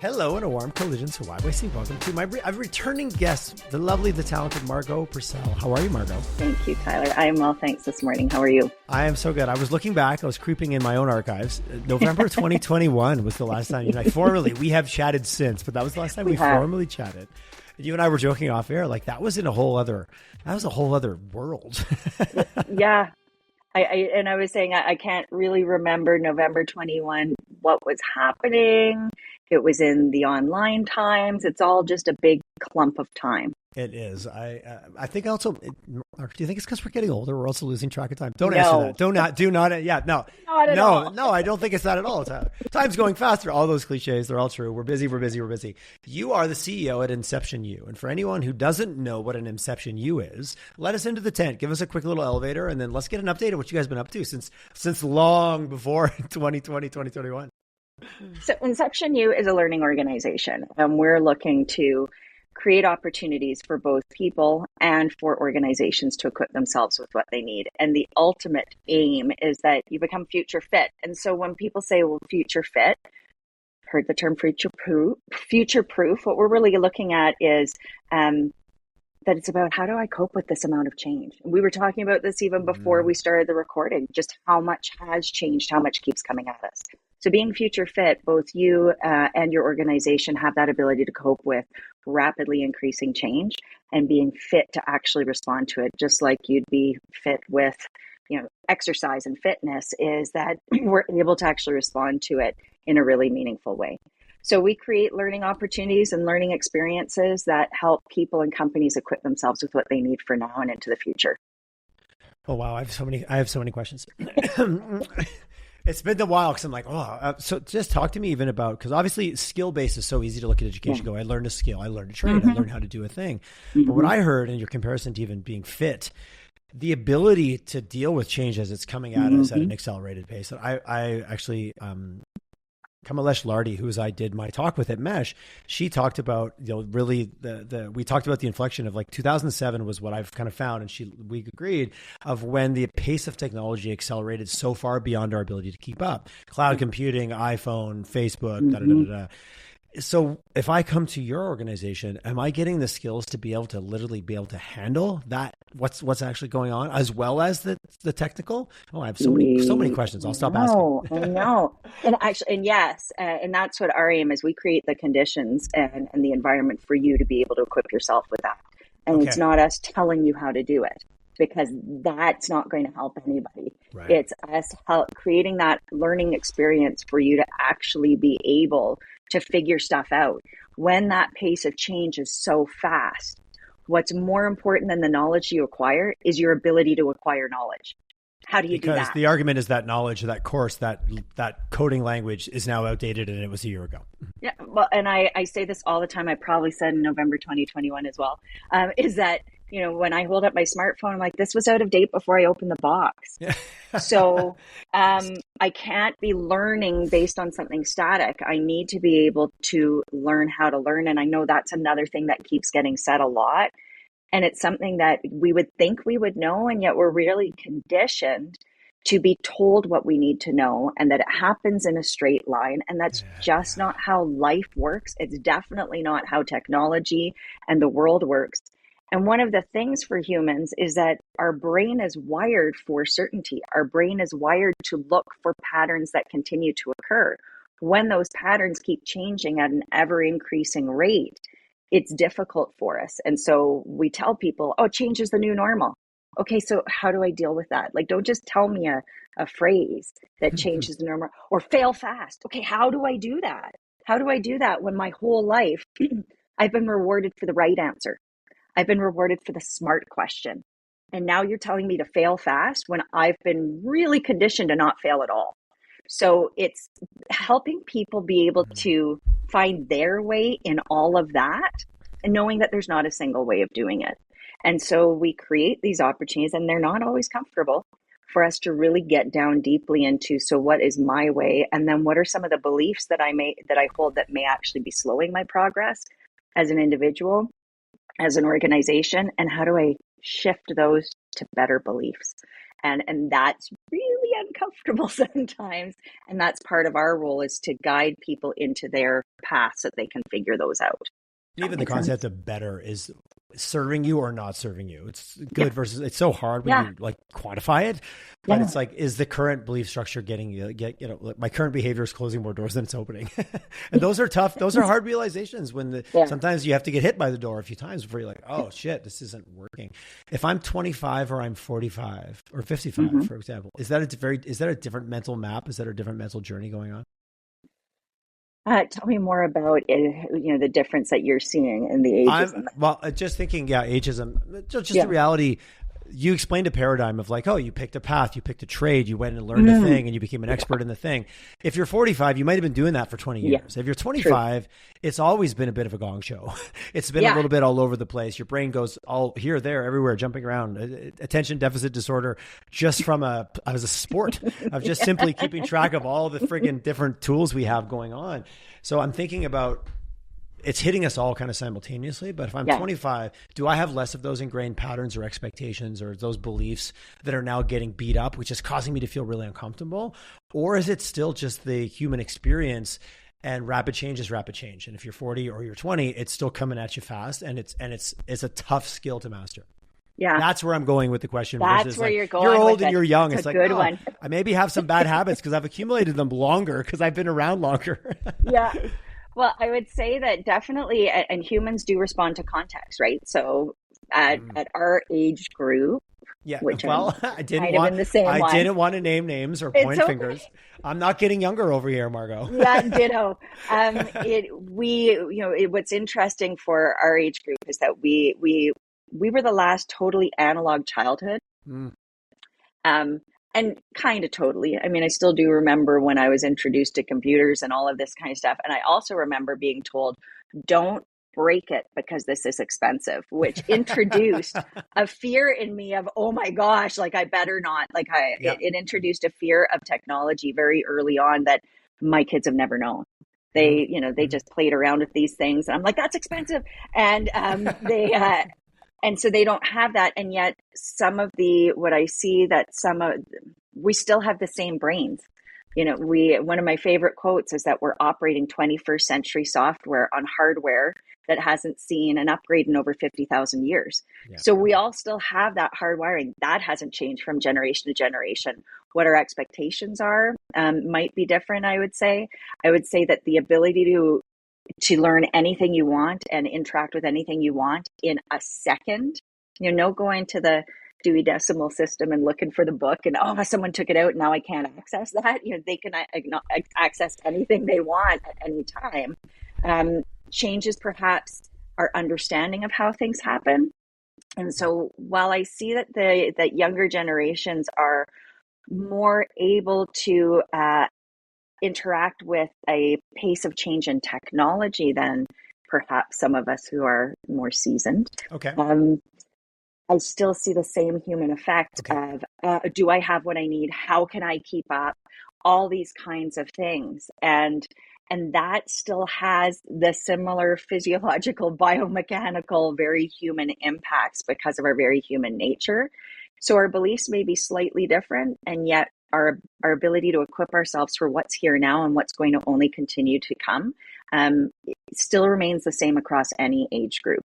Hello and a warm Collisions YYC. Welcome to my returning guest, the lovely, the talented Margo Purcell. How are you, Margo? Thank you, Tyler. I am well, thanks this morning. How are you? I am so good. I was looking back. I was creeping in my own archives. November 2021 was the last time you and I formally, we have chatted since, but that was the last time we formally chatted. You and I were joking off air, like that was a whole other world. Yeah. I was saying I can't really remember November 21, what was happening. It was in the online times. It's all just a big clump of time. It is. I think also, do you think it's because we're getting older? We're also losing track of time. Don't answer that. Do not. Yeah, no. Not at all. No, I don't think it's that at all. Time's going faster. All those cliches, they're all true. We're busy. You are the CEO at InceptionU. And for anyone who doesn't know what an InceptionU is, let us into the tent. Give us a quick little elevator, and then let's get an update of what you guys have been up to since long before 2020, 2021. So InceptionU is a learning organization, and we're looking to create opportunities for both people and for organizations to equip themselves with what they need. And the ultimate aim is that you become future fit. And so when people say, well, future fit, heard the term future proof, what we're really looking at is that it's about how do I cope with this amount of change? And we were talking about this even before we started the recording, just how much has changed, how much keeps coming at us. So being future fit, both you and your organization have that ability to cope with rapidly increasing change and being fit to actually respond to it, just like you'd be fit with, exercise and fitness, is that we're able to actually respond to it in a really meaningful way. So we create learning opportunities and learning experiences that help people and companies equip themselves with what they need for now and into the future. Oh, wow. I have so many questions. It's been a while because I'm like, so just talk to me even about, because obviously skill-based is so easy to look at education, go, I learned a skill, I learned a trade, I learned how to do a thing. But what I heard in your comparison to even being fit, the ability to deal with change as it's coming at us at an accelerated pace. I actually, Kamalesh Lardy, who I did my talk with at Mesh, she talked about, really we talked about the inflection of like 2007 was what I've kind of found. And we agreed of when the pace of technology accelerated so far beyond our ability to keep up. Cloud computing, iPhone, Facebook, So if I come to your organization, am I getting the skills to be able to literally be able to handle that? What's actually going on, as well as the technical? Oh, I have so many questions. I'll stop asking. No, and yes, and that's what our aim is. We create the conditions and the environment for you to be able to equip yourself with that. And It's not us telling you how to do it, because that's not going to help anybody. Right. It's us creating that learning experience for you to actually be able to figure stuff out. When that pace of change is so fast, what's more important than the knowledge you acquire is your ability to acquire knowledge. How do you do that? Because the argument is that knowledge, that course, that coding language is now outdated and it was a year ago. Yeah, well, and I say this all the time. I probably said in November 2021 as well, is that, when I hold up my smartphone, I'm like, this was out of date before I opened the box. So I can't be learning based on something static. I need to be able to learn how to learn. And I know that's another thing that keeps getting said a lot. And it's something that we would think we would know, and yet we're really conditioned to be told what we need to know, and that it happens in a straight line. And that's just not how life works. It's definitely not how technology and the world works. And one of the things for humans is that our brain is wired for certainty. Our brain is wired to look for patterns that continue to occur. When those patterns keep changing at an ever increasing rate, it's difficult for us. And so we tell people, change is the new normal. Okay, so how do I deal with that? Like, don't just tell me a phrase that changes the normal, or fail fast. Okay, how do I do that? How do I do that when my whole life I've been rewarded for the right answer? I've been rewarded for the smart question. And now you're telling me to fail fast when I've been really conditioned to not fail at all. So it's helping people be able to find their way in all of that, and knowing that there's not a single way of doing it. And so we create these opportunities, and they're not always comfortable, for us to really get down deeply into, so what is my way? And then what are some of the beliefs that I hold that may actually be slowing my progress as an individual, as an organization, and how do I shift those to better beliefs? And that's really uncomfortable sometimes. And that's part of our role, is to guide people into their path so that they can figure those out. Even the concept of better is serving you or not serving you. It's good versus, it's so hard when you like quantify it, but it's like, is the current belief structure my current behavior is closing more doors than it's opening. And those are tough. Those are hard realizations when sometimes you have to get hit by the door a few times before you're like, oh shit, this isn't working. If I'm 25 or I'm 45 or 55, for example, is that a different mental map? Is that a different mental journey going on? Tell me more about the difference that you're seeing in the ageism. Just thinking, ageism, just the reality. You explained a paradigm of like, oh, you picked a path, you picked a trade, you went and learned a thing, and you became an expert in the thing. If you're 45, you might have been doing that for 20 years. If you're 25, it's always been a bit of a gong show. It's been a little bit all over the place. Your brain goes all here, there, everywhere, jumping around. Attention deficit disorder, just from as a sport of just simply keeping track of all the friggin' different tools we have going on. So I'm thinking about, it's hitting us all kind of simultaneously. But if I'm 25, do I have less of those ingrained patterns or expectations or those beliefs that are now getting beat up, which is causing me to feel really uncomfortable? Or is it still just the human experience, and rapid change is rapid change? And if you're 40 or you're 20, it's still coming at you fast, and it's a tough skill to master. Yeah. That's where I'm going with the question. That's where you're going. You're old and you're young. It's like, good one. I maybe have some bad habits because I've accumulated them longer because I've been around longer. Yeah. Well, I would say that definitely, and humans do respond to context, right? So at our age group, I didn't want to name names or point fingers. I'm not getting younger over here, Margo. Yeah, ditto. What's interesting for our age group is that we were the last totally analog childhood. And kind of totally. I mean, I still do remember when I was introduced to computers and all of this kind of stuff. And I also remember being told, don't break it because this is expensive, which introduced a fear in me of, oh my gosh, like I better not. It introduced a fear of technology very early on that my kids have never known. They just played around with these things. And I'm like, that's expensive. And and so they don't have that. And yet we still have the same brains. One of my favorite quotes is that we're operating 21st century software on hardware that hasn't seen an upgrade in over 50,000 years. Yeah. So we all still have that hardwiring. That hasn't changed from generation to generation. What our expectations are might be different, I would say. I would say that the ability to learn anything you want and interact with anything you want in a second, going to the Dewey Decimal System and looking for the book and, someone took it out, now I can't access that. They can access anything they want at any time. Changes perhaps our understanding of how things happen. And so while I see that younger generations are more able to interact with a pace of change in technology than perhaps some of us who are more seasoned. Okay. I still see the same human effect of, do I have what I need? How can I keep up? All these kinds of things. And that still has the similar physiological, biomechanical, very human impacts because of our very human nature. So our beliefs may be slightly different, and yet our ability to equip ourselves for what's here now and what's going to only continue to come still remains the same across any age group.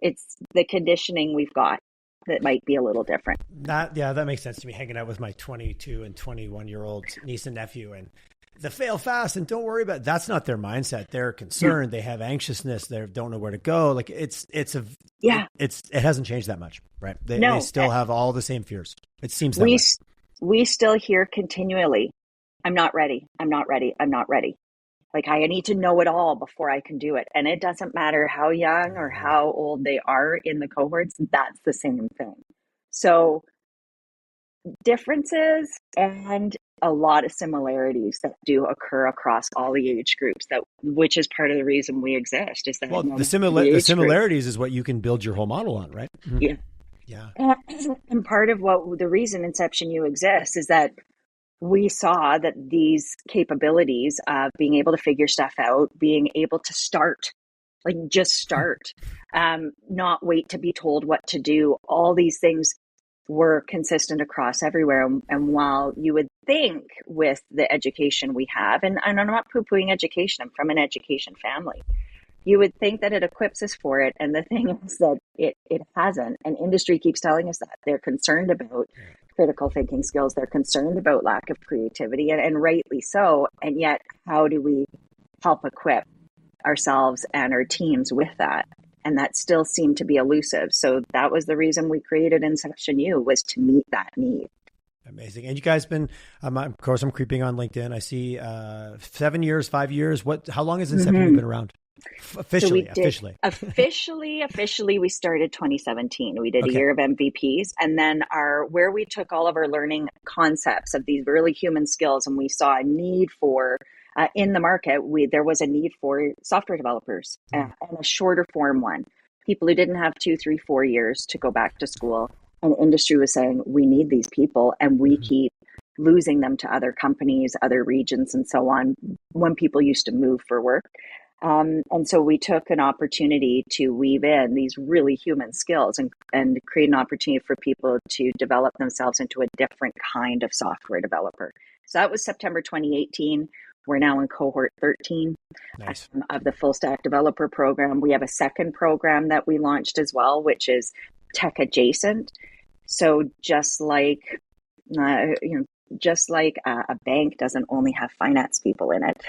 It's the conditioning we've got that might be a little different. That makes sense to me, hanging out with my 22 and 21-year-old niece and nephew, and the fail fast and don't worry about it. That's not their mindset. They're concerned. They have anxiousness. They don't know where to go. Like it hasn't changed that much, right? They still have all the same fears. It seems that way. We still hear continually, I'm not ready. I'm not ready. I'm not ready. Like I need to know it all before I can do it. And it doesn't matter how young or how old they are in the cohorts. That's the same thing. So differences and a lot of similarities that do occur across all the age groups, which is part of the reason we exist. Is that the similarities is what you can build your whole model on, right? Yeah. Yeah. And part of the reason InceptionU exists is that we saw that these capabilities of being able to figure stuff out, being able to start, not wait to be told what to do, all these things were consistent across everywhere. And while you would think with the education we have, and I'm not poo-pooing education, I'm from an education family, you would think that it equips us for it. And the thing is that it hasn't. And industry keeps telling us that. They're concerned about critical thinking skills. They're concerned about lack of creativity, and rightly so. And yet, how do we help equip ourselves and our teams with that? And that still seemed to be elusive. So that was the reason we created InceptionU, was to meet that need. Amazing. And you guys been, of course, I'm creeping on LinkedIn. I see 7 years, 5 years. How long has InceptionU been around? Officially, we started 2017. We did a year of MVPs, and then where we took all of our learning concepts of these really human skills, and we saw a need for in the market. There was a need for software developers, and a shorter form one, people who didn't have 2, 3, 4 years to go back to school. And the industry was saying, we need these people, and we keep losing them to other companies, other regions, and so on, when people used to move for work. And so we took an opportunity to weave in these really human skills and create an opportunity for people to develop themselves into a different kind of software developer. So that was September 2018. We're now in cohort 13 of the full stack developer program. We have a second program that we launched as well, which is tech adjacent. So just like a bank doesn't only have finance people in it.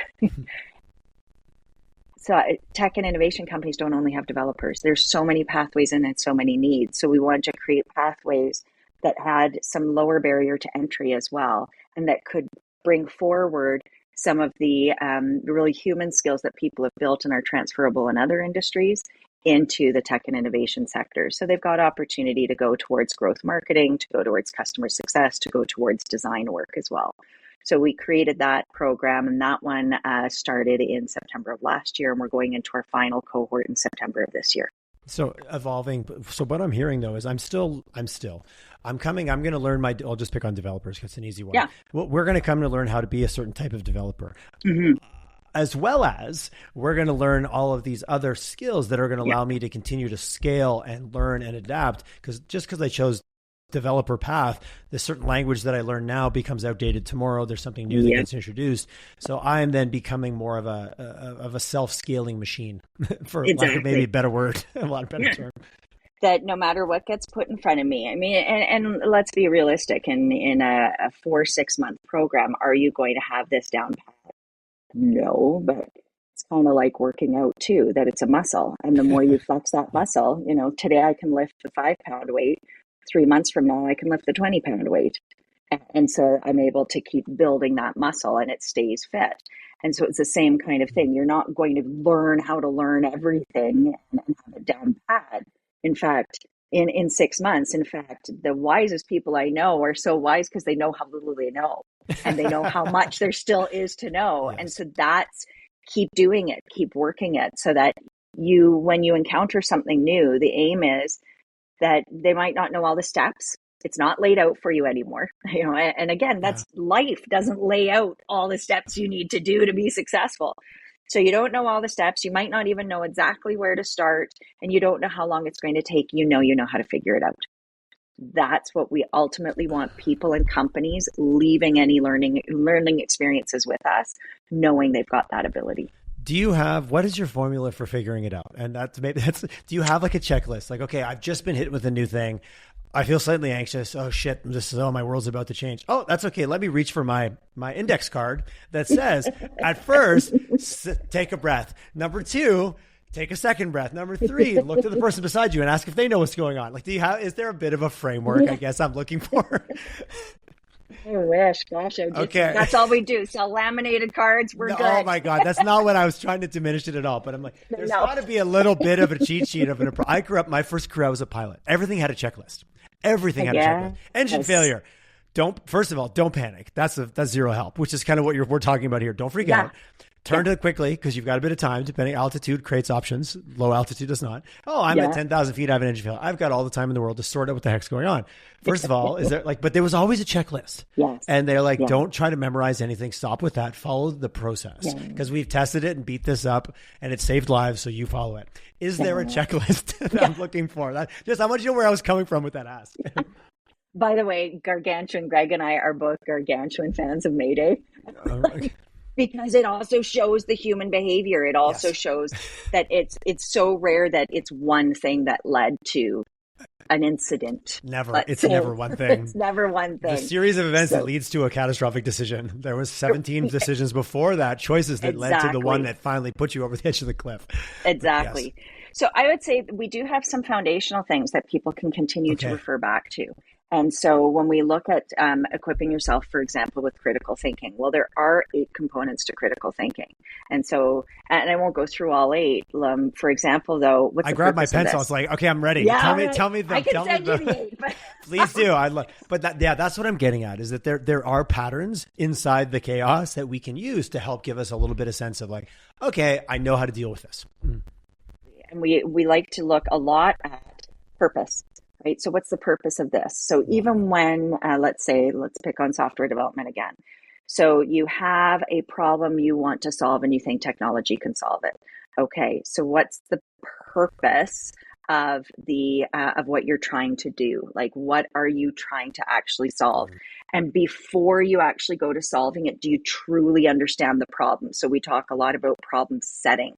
So tech and innovation companies don't only have developers. There's so many pathways in and so many needs. So we wanted to create pathways that had some lower barrier to entry as well, and that could bring forward some of the really human skills that people have built and are transferable in other industries into the tech and innovation sector. So they've got opportunity to go towards growth marketing, to go towards customer success, to go towards design work as well. So we created that program, and that one started in September of last year, and we're going into our final cohort in September of this year. So evolving. So what I'm hearing though is I'm going to learn I'll just pick on developers because it's an easy one. Yeah. Well, we're going to come to learn how to be a certain type of developer. As well as we're going to learn all of these other skills that are going to allow me to continue to scale and learn and adapt. Because I chose developer path, the certain language that I learn now becomes outdated tomorrow. There's something new that gets introduced. So I am then becoming more of a self-scaling machine, for lack of maybe a better word, a lot better term. That no matter what gets put in front of me, I mean, and let's be realistic, in a 4-6 month program, are you going to have this down pat? No, but it's kind of like working out too, that it's a muscle. And the more you flex that muscle, today I can lift the 5-pound weight. 3 months from now, I can lift the 20-pound weight. And so I'm able to keep building that muscle, and it stays fit. And so it's the same kind of thing. You're not going to learn how to learn everything and have it down pat. In fact, in 6 months, the wisest people I know are so wise because they know how little they know, and they know how much there still is to know. Yes. And so that's keep doing it, keep working it, so that when you encounter something new, the aim is that they might not know all the steps. It's not laid out for you anymore. And again, that's life doesn't lay out all the steps you need to do to be successful. So you don't know all the steps. You might not even know exactly where to start, and you don't know how long it's going to take. You know how to figure it out. That's what we ultimately want people and companies leaving any learning experiences with us, knowing they've got that ability. What is your formula for figuring it out? And do you have like a checklist? Like, okay, I've just been hit with a new thing. I feel slightly anxious. Oh shit. My world's about to change. Oh, that's okay. Let me reach for my index card that says at first, take a breath. Number 2, take a second breath. Number 3, look to the person beside you and ask if they know what's going on. Like, is there a bit of a framework, I guess I'm looking for? I wish, gosh, okay. That's all we do. Sell laminated cards. We're good. Oh my God. That's not what I was trying to diminish it at all. But I'm like, there's got to be a little bit of a cheat sheet of I grew up, my first career, I was a pilot. Everything had a checklist. Everything had a checklist. Engine failure. First of all, don't panic. That's zero help, which is kind of what we're talking about here. Don't freak out. Turn to it quickly because you've got a bit of time. Depending, altitude creates options. Low altitude does not. Oh, I'm at 10,000 feet. I have an engine failure. I've got all the time in the world to sort out what the heck's going on. First of all, but there was always a checklist. Yes. And they're like, don't try to memorize anything. Stop with that. Follow the process because we've tested it and beat this up, and it saved lives. So you follow it. Is there a checklist that I'm looking for? I want you to know where I was coming from with that ask. By the way, Gargantuan Greg and I are both Gargantuan fans of Mayday. Because it also shows the human behavior. It also shows that it's so rare that it's one thing that led to an incident. It's never one thing. It's never one thing. The series of events that leads to a catastrophic decision. There was 17 decisions before that, choices that led to the one that finally put you over the edge of the cliff. Exactly. Yes. So I would say we do have some foundational things that people can continue to refer back to. And so when we look at equipping yourself, for example, with critical thinking, well, there are 8 components to critical thinking. And so, and I won't go through all 8. For example, though, I grabbed my pencil. I was like, okay, I'm ready. Yeah, tell me I can send you the 8. Please do. That's what I'm getting at, is that there are patterns inside the chaos that we can use to help give us a little bit of sense of like, okay, I know how to deal with this. And we like to look a lot at purpose. Right. So what's the purpose of this? So even when, let's pick on software development again. So you have a problem you want to solve and you think technology can solve it. Okay. So what's the purpose of of what you're trying to do? Like, what are you trying to actually solve? And before you actually go to solving it, do you truly understand the problem? So we talk a lot about problem setting.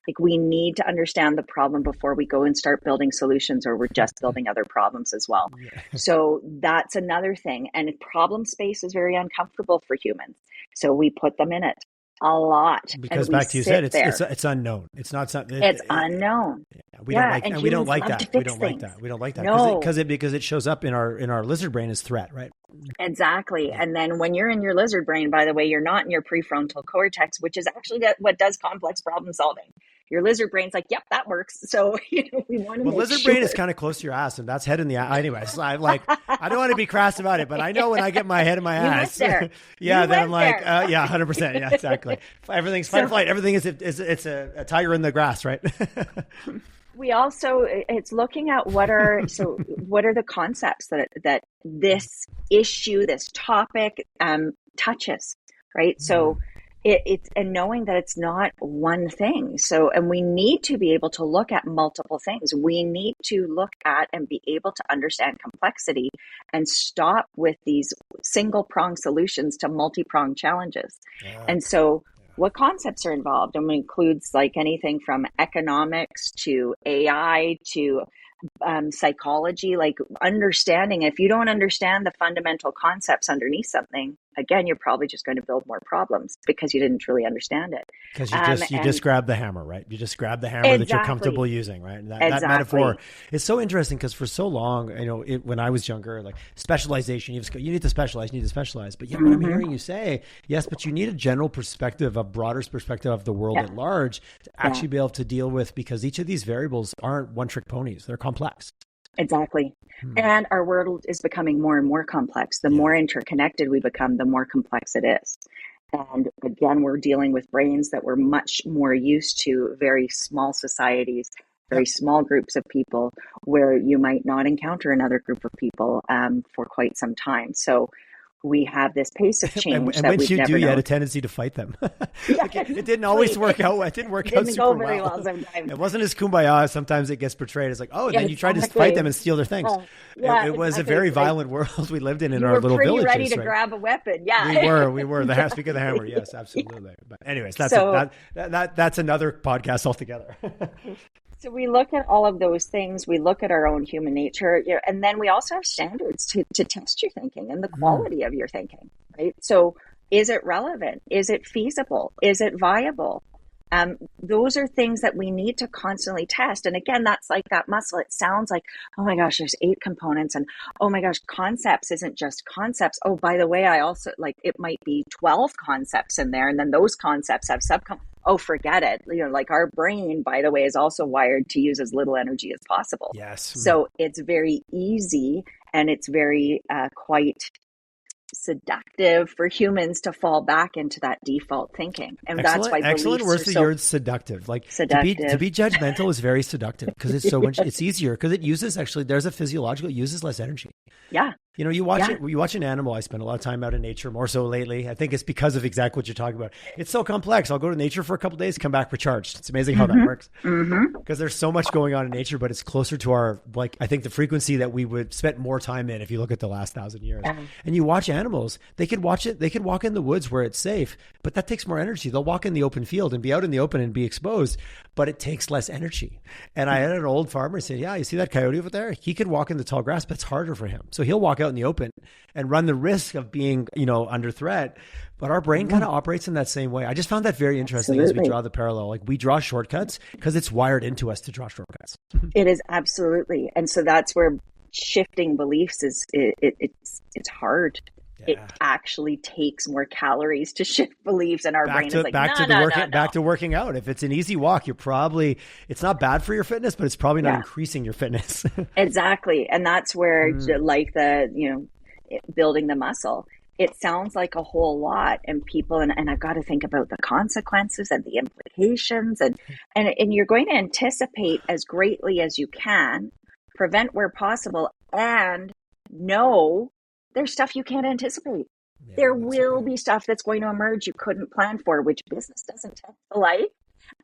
Like, we need to understand the problem before we go and start building solutions, or we're just building other problems as well. Yeah. So that's another thing. And problem space is very uncomfortable for humans. So we put them in it a lot. Because back to you said, it's unknown. It's not something. It's unknown. We don't like that. We don't like that. No. Because it shows up in our lizard brain as threat, right? Exactly. And then when you're in your lizard brain, by the way, you're not in your prefrontal cortex, which is actually what does complex problem solving. Your lizard brain's like, yep, that works. So we want to. Well, lizard brain is kind of close to your ass, and that's head in the eye. Anyways, I don't want to be crass about it, but I know when I get my head in my ass, then I'm like, 100%, yeah, exactly. Everything's fight or flight. Everything is it's a tiger in the grass, right? We also, it's looking at what are the concepts that this issue, this topic touches, right? So it's and knowing that it's not one thing. So, and we need to be able to look at multiple things. We need to look at and be able to understand complexity and stop with these single prong solutions to multi-pronged challenges. Yeah. And so what concepts are involved? And it includes like anything from economics to AI to psychology, like understanding. If you don't understand the fundamental concepts underneath something, again, you're probably just going to build more problems because you didn't truly understand it. Because you just grab the hammer, right? You just grab the hammer that you're comfortable using, right? And that metaphor is so interesting because for so long, when I was younger, like specialization, you need to specialize, But what I'm hearing you say, yes, but you need a general perspective, a broader perspective of the world at large to actually be able to deal with, because each of these variables aren't one-trick ponies. They're complex. Exactly. And our world is becoming more and more complex. The more interconnected we become, the more complex it is. And again, we're dealing with brains that we're much more used to, very small societies, very small groups of people, where you might not encounter another group of people for quite some time. So we have this pace of change and that once we've never known. You had a tendency to fight them. It didn't always work out. It didn't work out super very well sometimes. It wasn't as kumbaya as sometimes it gets portrayed. It's like, then you tried to fight them and steal their things. It was a very violent world we lived in our little villages. You were pretty ready to grab a weapon. Yeah, we were. Speak of the hammer. Yes, absolutely. But anyways, that's another podcast altogether. So we look at all of those things. We look at our own human nature, and then we also have standards to test your thinking and the quality of your thinking, right? So is it relevant? Is it feasible? Is it viable? Those are things that we need to constantly test. And again, that's like that muscle. It sounds like, oh my gosh, there's 8 components, and oh my gosh, concepts isn't just concepts. Oh, by the way, I also it might be 12 concepts in there, and then those concepts have oh, forget it. Like our brain, by the way, is also wired to use as little energy as possible. Yes. So it's very easy, and it's very quite seductive for humans to fall back into that default thinking. And that's why excellent words the word seductive. Like seductive. To be judgmental is very seductive because it's so much, it's easier because it uses, actually, there's a physiological, it uses less energy. Yeah. You know, you watch an animal. I spend a lot of time out in nature, more so lately. I think it's because of exactly what you're talking about. It's so complex. I'll go to nature for a couple of days, come back recharged. It's amazing how that works. Because there's so much going on in nature, but it's closer to our, like, I think the frequency that we would spend more time in if you look at the last 1,000 years. And you watch animals, they could watch it. They could walk in the woods where it's safe, but that takes more energy. They'll walk in the open field and be out in the open and be exposed, but it takes less energy. And I had an old farmer say, yeah, you see that coyote over there? He could walk in the tall grass, but it's harder for him. So he'll walk out in the open and run the risk of being, you know, under threat. But our brain kind of operates in that same way. I just found that very interesting as we draw the parallel. Like, we draw shortcuts because it's wired into us to draw shortcuts. It is, absolutely. And so that's where shifting beliefs is, it's hard. Yeah. It actually takes more calories to shift beliefs, and our brain is like, back to working out. If it's an easy walk, it's not bad for your fitness, but it's probably not increasing your fitness. Exactly. And that's where like building the muscle, it sounds like a whole lot, and people, and I've got to think about the consequences and the implications, and you're going to anticipate as greatly as you can, prevent where possible, and know there's stuff you can't anticipate. Yeah, there will be stuff that's going to emerge you couldn't plan for, which business doesn't tend to like,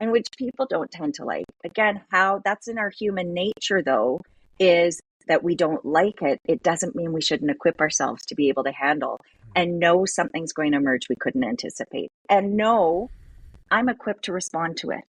and which people don't tend to like. Again, how that's in our human nature, though, is that we don't like it. It doesn't mean we shouldn't equip ourselves to be able to handle and know something's going to emerge we couldn't anticipate, and know I'm equipped to respond to it.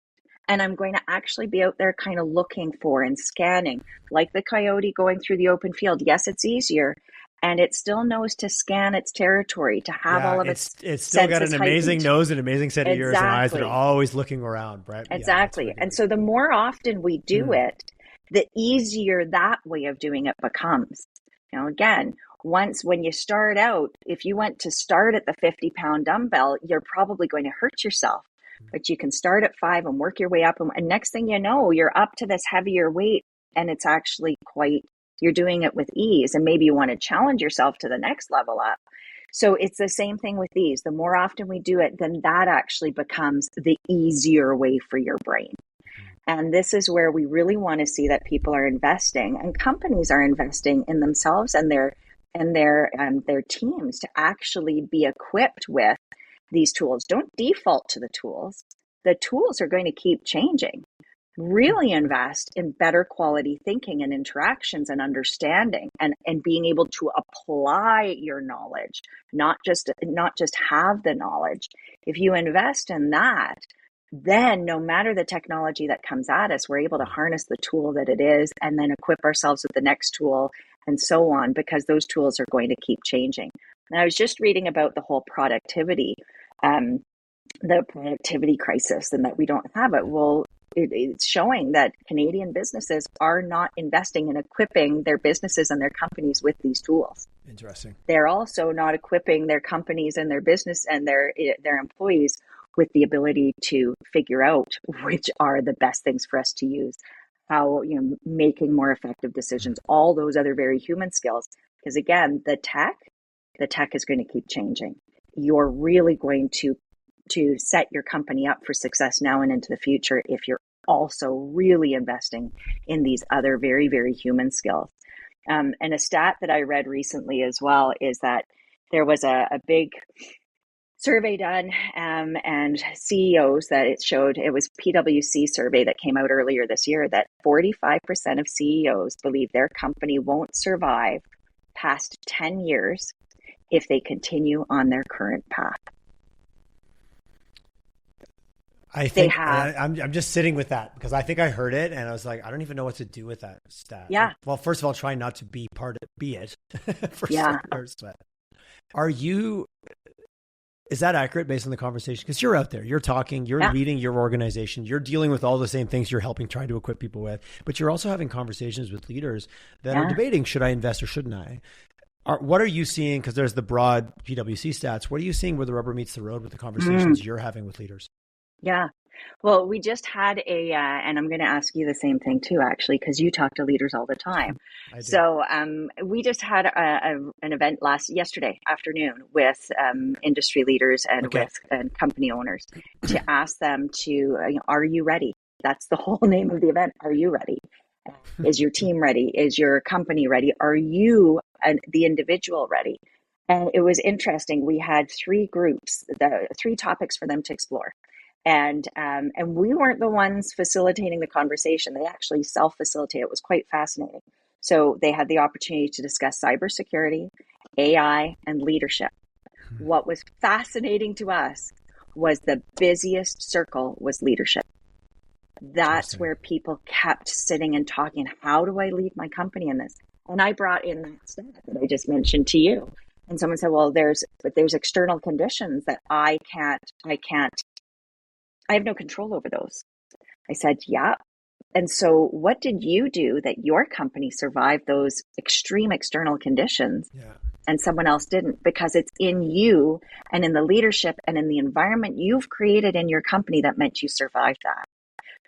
And I'm going to actually be out there kind of looking for and scanning, like the coyote going through the open field. Yes, it's easier. And it still knows to scan its territory, to have all of its still got an amazing nose, an amazing set of ears and eyes that are always looking around, right? Exactly. And so the more often we do it, the easier that way of doing it becomes. Now, again, when you start out, if you went to start at the 50-pound dumbbell, you're probably going to hurt yourself. But you can start at 5 and work your way up. And next thing you know, you're up to this heavier weight, and it's actually you're doing it with ease, and maybe you want to challenge yourself to the next level up. So it's the same thing with these. The more often we do it, then that actually becomes the easier way for your brain. And this is where we really want to see that people are investing, and companies are investing in themselves and their teams to actually be equipped with these tools. Don't default to the tools. The tools are going to keep changing. Really invest in better quality thinking and interactions and understanding, and being able to apply your knowledge, not just have the knowledge. If you invest in that, then no matter the technology that comes at us, we're able to harness the tool that it is, and then equip ourselves with the next tool, and so on, because those tools are going to keep changing. And I was just reading about the whole productivity, the productivity crisis, and that we don't have it. Well, it's showing that Canadian businesses are not investing in equipping their businesses and their companies with these tools. Interesting. They're also not equipping their companies and their business and their employees with the ability to figure out which are the best things for us to use, how, making more effective decisions, all those other very human skills. Because again, the tech is going to keep changing. You're really going to set your company up for success now and into the future if you're also really investing in these other very, very human skills. And a stat that I read recently as well is that there was a big survey done, and CEOs that it showed, it was PwC survey that came out earlier this year, that 45% of CEOs believe their company won't survive past 10 years if they continue on their current path. I think I'm just sitting with that, because I think I heard it and I was like, I don't even know what to do with that stat. Yeah. Well, first of all, try not to be it. Is that accurate based on the conversation? Because you're out there, you're talking, you're leading your organization, you're dealing with all the same things you're helping try to equip people with, but you're also having conversations with leaders that are debating, should I invest or shouldn't I? What are you seeing? Because there's the broad PwC stats. What are you seeing where the rubber meets the road with the conversations you're having with leaders? Yeah. Well, we just had and I'm going to ask you the same thing too, actually, because you talk to leaders all the time. I do. So we just had an event yesterday afternoon with industry leaders and with company owners to ask them to, are you ready? That's the whole name of the event. Are you ready? Is your team ready? Is your company ready? Are you the individual ready. And it was interesting. We had three groups, the three topics for them to explore. And we weren't the ones facilitating the conversation. They actually self-facilitated. It was quite fascinating. So they had the opportunity to discuss cybersecurity, AI, and leadership. What was fascinating to us was the busiest circle was leadership. That's where people kept sitting and talking, how do I lead my company in this? And I brought in that stat that I just mentioned to you. And someone said, well, there's external conditions that I have no control over those. I said, yeah. And so what did you do that your company survived those extreme external conditions and someone else didn't? Because it's in you and in the leadership and in the environment you've created in your company that meant you survived that.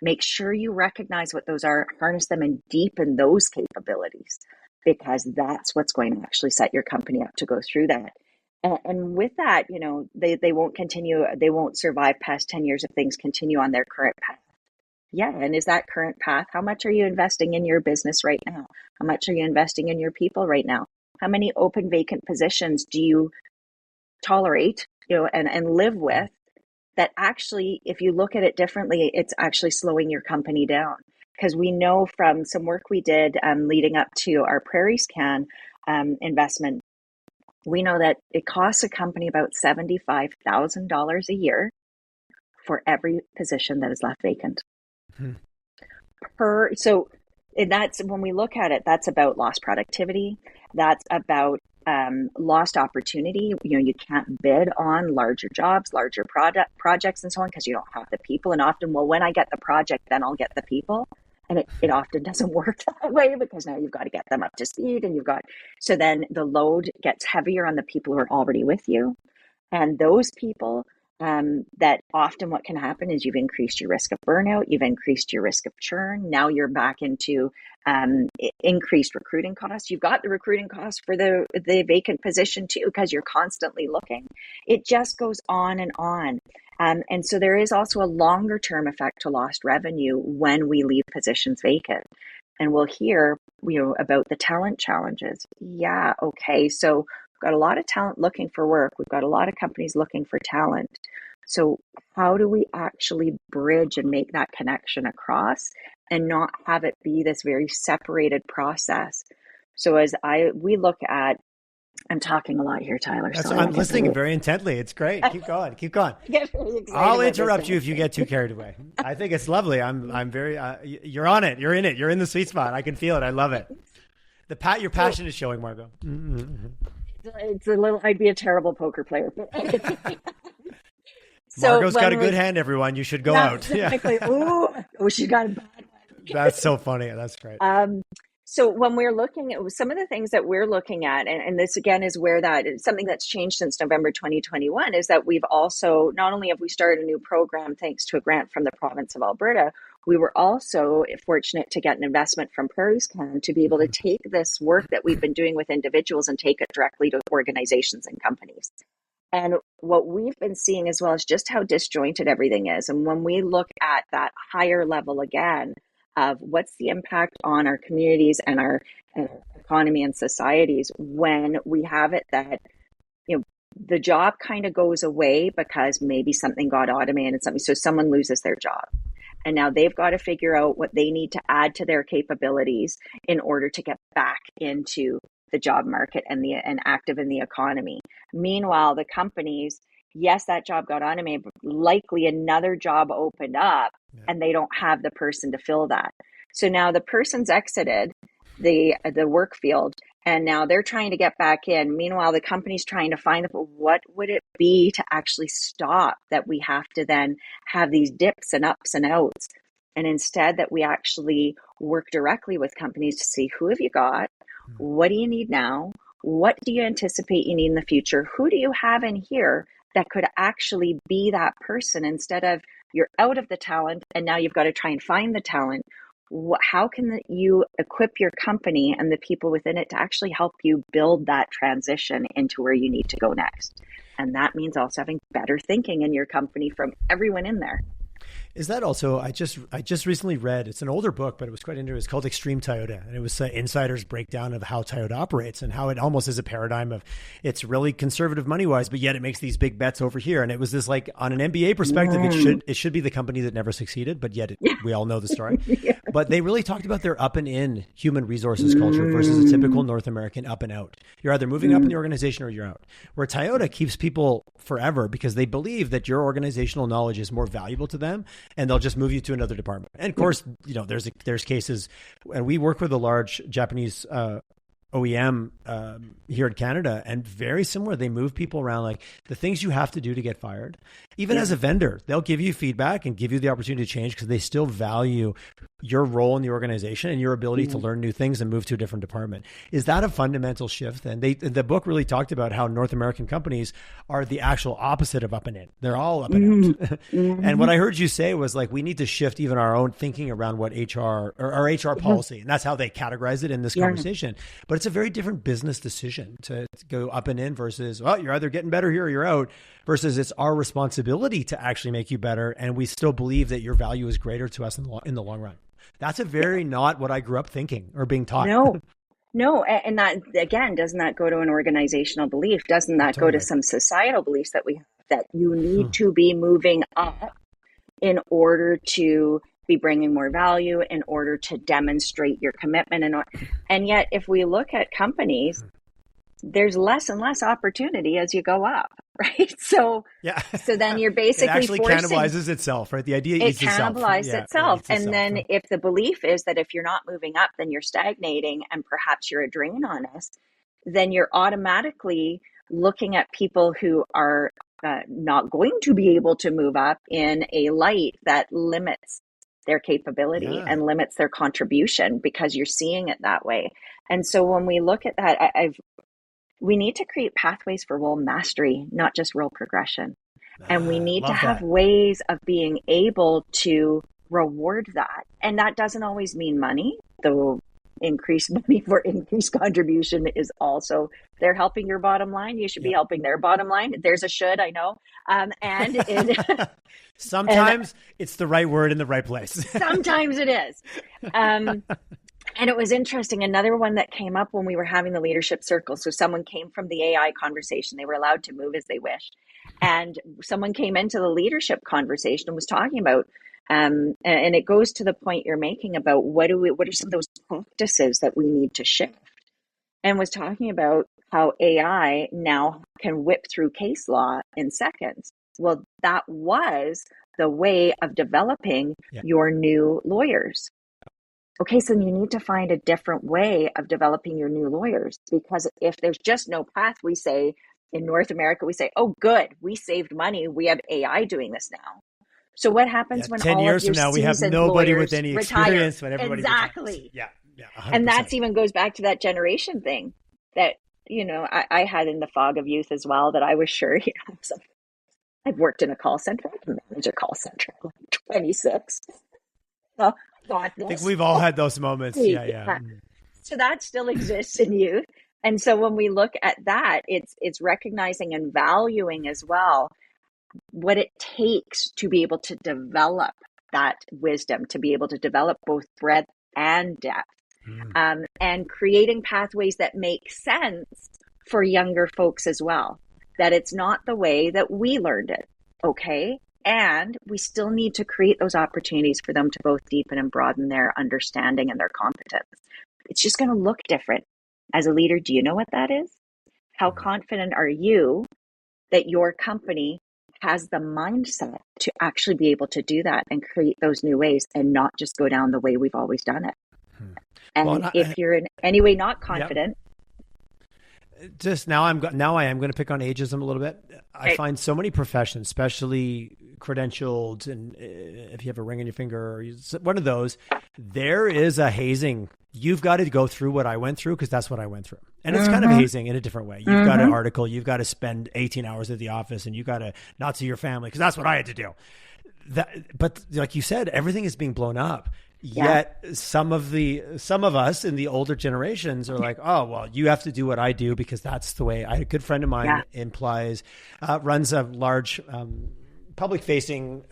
Make sure you recognize what those are, harness them, and deepen those capabilities, because that's what's going to actually set your company up to go through that. And with that, they won't continue, they won't survive past 10 years if things continue on their current path. Yeah. And is that current path, how much are you investing in your business right now? How much are you investing in your people right now? How many open vacant positions do you tolerate, and live with, that actually, if you look at it differently, it's actually slowing your company down? Because we know from some work we did leading up to our Prairie Scan investment, we know that it costs a company about $75,000 a year for every position that is left vacant. So that's, when we look at it, that's about lost productivity. That's about lost opportunity. You can't bid on larger jobs, larger projects and so on, because you don't have the people. And often, well, when I get the project, then I'll get the people. And it often doesn't work that way, because now you've got to get them up to speed, and so then the load gets heavier on the people who are already with you. And those people, that often what can happen is you've increased your risk of burnout, you've increased your risk of churn. Now you're back into increased recruiting costs. You've got the recruiting costs for the vacant position too, because you're constantly looking. It just goes on and on. And so there is also a longer term effect to lost revenue when we leave positions vacant. And we'll hear, about the talent challenges. Yeah, okay. So we've got a lot of talent looking for work. We've got a lot of companies looking for talent. So how do we actually bridge and make that connection across and not have it be this very separated process? So we look at, I'm talking a lot here, Tyler. I'm listening very intently. It's great. Keep going. Keep going. I'll interrupt you if you get too carried away. I think it's lovely. I'm very, you're on it. You're in it. You're in the sweet spot. I can feel it. I love it. Your passion is showing, Margo. It's a little, I'd be a terrible poker player. Margo's got a good hand, everyone. You should go out. Exactly. Yeah. Ooh, she got a bad one. That's so funny. That's great. So when we're looking at some of the things that we're looking at, and this again is where something that's changed since November 2021, is that we've also, not only have we started a new program thanks to a grant from the province of Alberta, we were also fortunate to get an investment from Prairie Scan to be able to take this work that we've been doing with individuals and take it directly to organizations and companies. And what we've been seeing as well is just how disjointed everything is. And when we look at that higher level again, of what's the impact on our communities and our economy and societies when we have it that, the job kind of goes away because maybe something got automated, so someone loses their job. And now they've got to figure out what they need to add to their capabilities in order to get back into the job market and active in the economy. Meanwhile, the companies, yes, that job got automated, but likely another job opened up and they don't have the person to fill that. So now the person's exited the work field and now they're trying to get back in. Meanwhile, the company's trying to find what would it be to actually stop that we have to then have these dips and ups and outs. And instead that we actually work directly with companies to see, who have you got? What do you need now? What do you anticipate you need in the future? Who do you have in here that could actually be that person, instead of you're out of the talent and now you've got to try and find the talent? How can you equip your company and the people within it to actually help you build that transition into where you need to go next? And that means also having better thinking in your company from everyone in there. Is that also, I just recently read, it's an older book, but it was quite interesting. It's called Extreme Toyota. And it was an insider's breakdown of how Toyota operates and how it almost is a paradigm of it's really conservative money wise, but yet it makes these big bets over here. And it was this like on an MBA perspective, it should be the company that never succeeded, but yet we all know the story. Yeah. But they really talked about their up and in human resources culture versus a typical North American up and out. You're either moving up in the organization or you're out. Where Toyota keeps people forever because they believe that your organizational knowledge is more valuable to them, and they'll just move you to another department. And of course, there's cases, and we work with a large Japanese OEM here in Canada, and very similar. They move people around, like the things you have to do to get fired. Even as a vendor, they'll give you feedback and give you the opportunity to change because they still value your role in the organization and your ability to learn new things and move to a different department. Is that a fundamental shift? And the book really talked about how North American companies are the actual opposite of up and in. They're all up and out. And what I heard you say was like, we need to shift even our own thinking around what HR or our HR policy. And that's how they categorize it in this conversation. But it's a very different business decision to go up and in versus, well, you're either getting better here or you're out, versus it's our responsibility to actually make you better. And we still believe that your value is greater to us in the long run. That's a very not what I grew up thinking or being taught. No. And that, again, doesn't that go to an organizational belief? Doesn't that go to some societal beliefs that we have, that you need to be moving up in order to be bringing more value, in order to demonstrate your commitment? And yet, if we look at companies, there's less and less opportunity as you go up, right? So then you're basically it actually cannibalizes itself, right? The idea it cannibalizes itself. And then if the belief is that if you're not moving up, then you're stagnating and perhaps you're a drain on us, then you're automatically looking at people who are not going to be able to move up in a light that limits their capability and limits their contribution, because you're seeing it that way. And so when we look at that, we need to create pathways for role mastery, not just role progression. And we need to have ways of being able to reward that. And that doesn't always mean money, though increased money for increased contribution is also, they're helping your bottom line. You should be helping their bottom line. There's a should, I know. Sometimes it's the right word in the right place. Sometimes it is. And it was interesting. Another one that came up when we were having the leadership circle. So someone came from the AI conversation. They were allowed to move as they wished. And someone came into the leadership conversation and was talking about, and it goes to the point you're making about what are some of those practices that we need to shift, and was talking about how AI now can whip through case law in seconds. Well, that was the way of developing your new lawyers. Okay, so you need to find a different way of developing your new lawyers, because if there's just no path, we say in North America, we say, oh, good, we saved money. We have AI doing this now. So what happens when 10 all years of your from now, we have nobody with any experience retire? when everybody Exactly. retires. Yeah. 100%. And that's even goes back to that generation thing that, I had in the fog of youth as well, that I was sure, I've worked in a call center, I've managed a call center at 26. Oh, I think we've all had those moments. Yeah. So that still exists in youth. And so when we look at that, it's recognizing and valuing as well what it takes to be able to develop that wisdom, to be able to develop both breadth and depth, and creating pathways that make sense for younger folks as well, that it's not the way that we learned it. Okay. And we still need to create those opportunities for them to both deepen and broaden their understanding and their competence. It's just going to look different. As a leader, do you know what that is? How confident are you that your company has the mindset to actually be able to do that and create those new ways and not just go down the way we've always done it? And if you're in any way not confident, just now I am going to pick on ageism a little bit. I find so many professions, especially credentialed, and if you have a ring on your finger or one of those, there is a hazing. You've got to go through what I went through because that's what I went through. And it's kind of hazing in a different way. You've got an article, you've got to spend 18 hours at the office, and you got to not see your family because that's what I had to do. But like you said, everything is being blown up. Yet some of us in the older generations are like, oh, well, you have to do what I do because that's the way. I had a good friend of mine runs a large public facing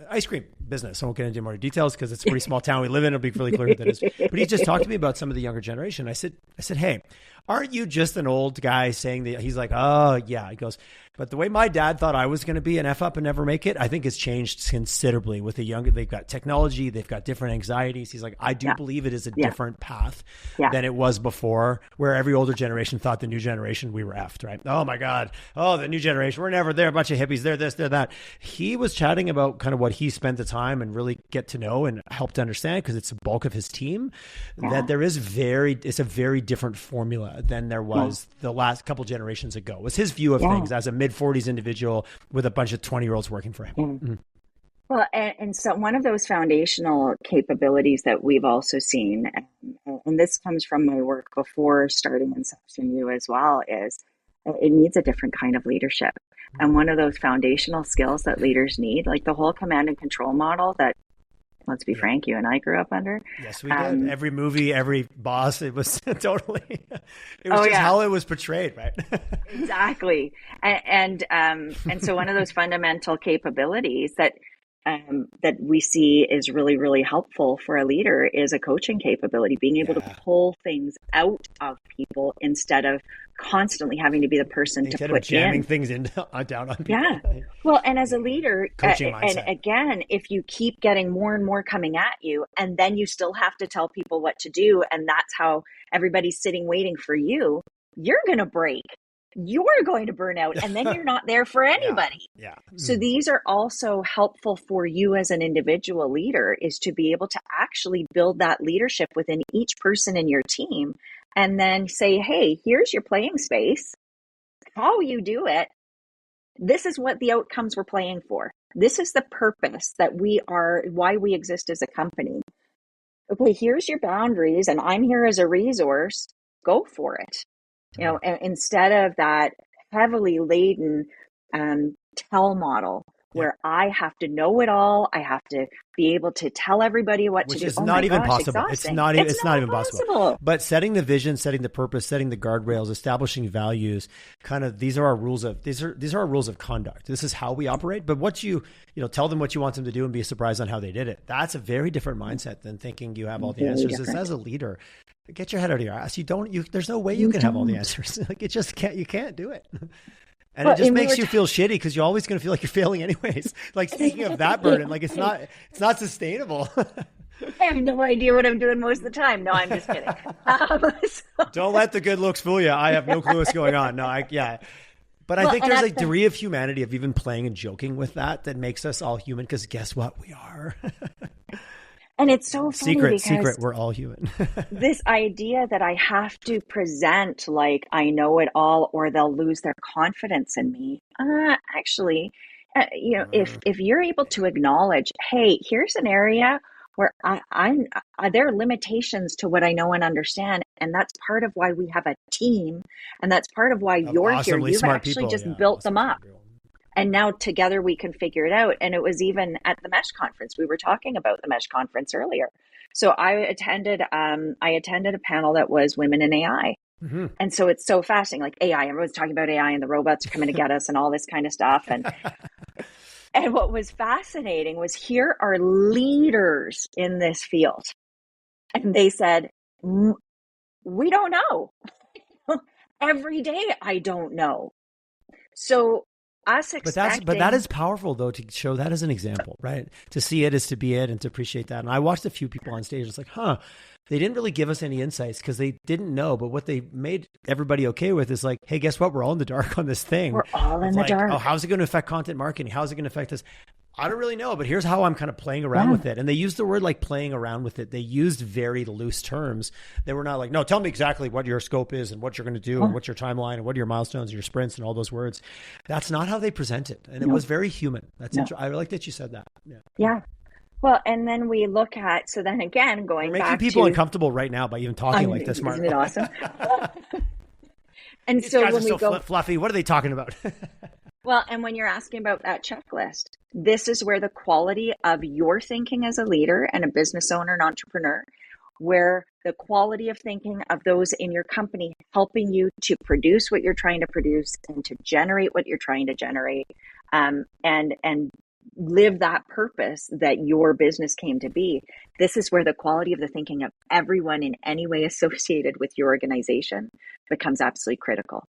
ice cream business. I won't get into more details because it's a pretty small town we live in. It'll be really clear who that is. But he just talked to me about some of the younger generation. I said, hey, aren't you just an old guy saying that? He's like, oh yeah. He goes, but the way my dad thought I was going to be an F up and never make it, I think has changed considerably with the younger. They've got technology. They've got different anxieties. He's like, I do believe it is a different path than it was before, where every older generation thought the new generation, we were effed, right? Oh my God. Oh, the new generation, we're never there. A bunch of hippies. They're this, they're that. He was chatting about kind of what he spent the time and really get to know and help to understand, because it's the bulk of his team, that there is it's a very different formula than there was the last couple generations ago. It was his view of things as a mid-40s individual with a bunch of 20-year-olds working for him. Mm-hmm. Well, and so one of those foundational capabilities that we've also seen, and this comes from my work before starting InceptionU as well, is it needs a different kind of leadership. And one of those foundational skills that leaders need, like the whole command and control model that, let's be frank, you and I grew up under. Yes, we did. Every movie, every boss, it was totally, it was just how it was portrayed, right? Exactly. And so one of those fundamental capabilities that we see is really, really helpful for a leader is a coaching capability, being able to pull things out of people instead of constantly having to be the person to put jamming things down on people. Yeah. Well, and as a leader, coaching and again, if you keep getting more and more coming at you, and then you still have to tell people what to do, and that's how everybody's sitting waiting for you, you're going to break. You're going to burn out, and then you're not there for anybody. Yeah. So these are also helpful for you as an individual leader, is to be able to actually build that leadership within each person in your team, and then say, hey, here's your playing space. How you do it. This is what the outcomes we're playing for. This is the purpose that why we exist as a company. Okay, here's your boundaries, and I'm here as a resource. Go for it. You know, instead of that heavily laden tell model where I have to know it all, I have to be able to tell everybody what to do. Which is not even possible. It's not even possible. But setting the vision, setting the purpose, setting the guardrails, establishing values, kind of these are our rules of conduct. This is how we operate. But what you tell them what you want them to do and be surprised on how they did it. That's a very different mindset than thinking you have all the answers. As a leader, get your head out of your ass. There's no way you can have all the answers. Like you can't do it. And it just makes you feel shitty because you're always going to feel like you're failing anyways. Like, speaking of that burden, like it's not sustainable. I have no idea what I'm doing most of the time. No, I'm just kidding. Don't let the good looks fool you. I have no clue what's going on. But I think there's a degree of humanity of even playing and joking with that makes us all human, because guess what? We are. And it's so funny secret, we're all human. This idea that I have to present like I know it all, or they'll lose their confidence in me. Actually, if you're able to acknowledge, hey, here's an area where there are limitations to what I know and understand, and that's part of why we have a team, and that's part of why you're here. You've actually just built them up. And now together we can figure it out. And it was even at the Mesh conference. We were talking about the Mesh conference earlier. So I attended a panel that was women in AI. Mm-hmm. And so it's so fascinating, like AI, everyone's talking about AI and the robots are coming to get us and all this kind of stuff. And what was fascinating was, here are leaders in this field. And they said, we don't know. Every day I don't know. So but that is powerful, though, to show that as an example, right? To see it is to be it, and to appreciate that. And I watched a few people on stage. It's like, they didn't really give us any insights because they didn't know. But what they made everybody okay with is like, hey, guess what? We're all in the dark on this thing. We're all in the dark. Oh, how's it going to affect content marketing? How's it going to affect us? I don't really know, but here's how I'm kind of playing around with it. And they used the word like playing around with it. They used very loose terms. They were not like, no, tell me exactly what your scope is and what you're going to do and what's your timeline and what are your milestones and your sprints and all those words. That's not how they present it. And it was very human. That's I like that you said that. Yeah. Well, and then we look at, so then again, going back to... We're making people uncomfortable right now by even talking like this, Margo. Isn't it awesome? And these guys are so fluffy. What are they talking about? Well, and when you're asking about that checklist, this is where the quality of your thinking as a leader and a business owner and entrepreneur, where the quality of thinking of those in your company helping you to produce what you're trying to produce and to generate what you're trying to generate, and live that purpose that your business came to be, this is where the quality of the thinking of everyone in any way associated with your organization becomes absolutely critical.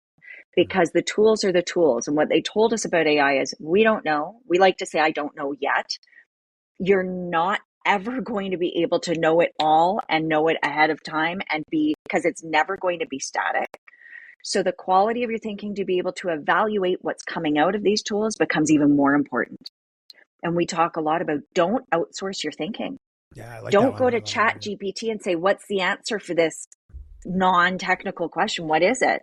Because the tools are the tools. And what they told us about AI is, we don't know. We like to say, I don't know yet. You're not ever going to be able to know it all and know it ahead of time, and because it's never going to be static. So the quality of your thinking to be able to evaluate what's coming out of these tools becomes even more important. And we talk a lot about, don't outsource your thinking. Yeah, I like don't that go one. to Chat GPT and say, what's the answer for this non-technical question? What is it?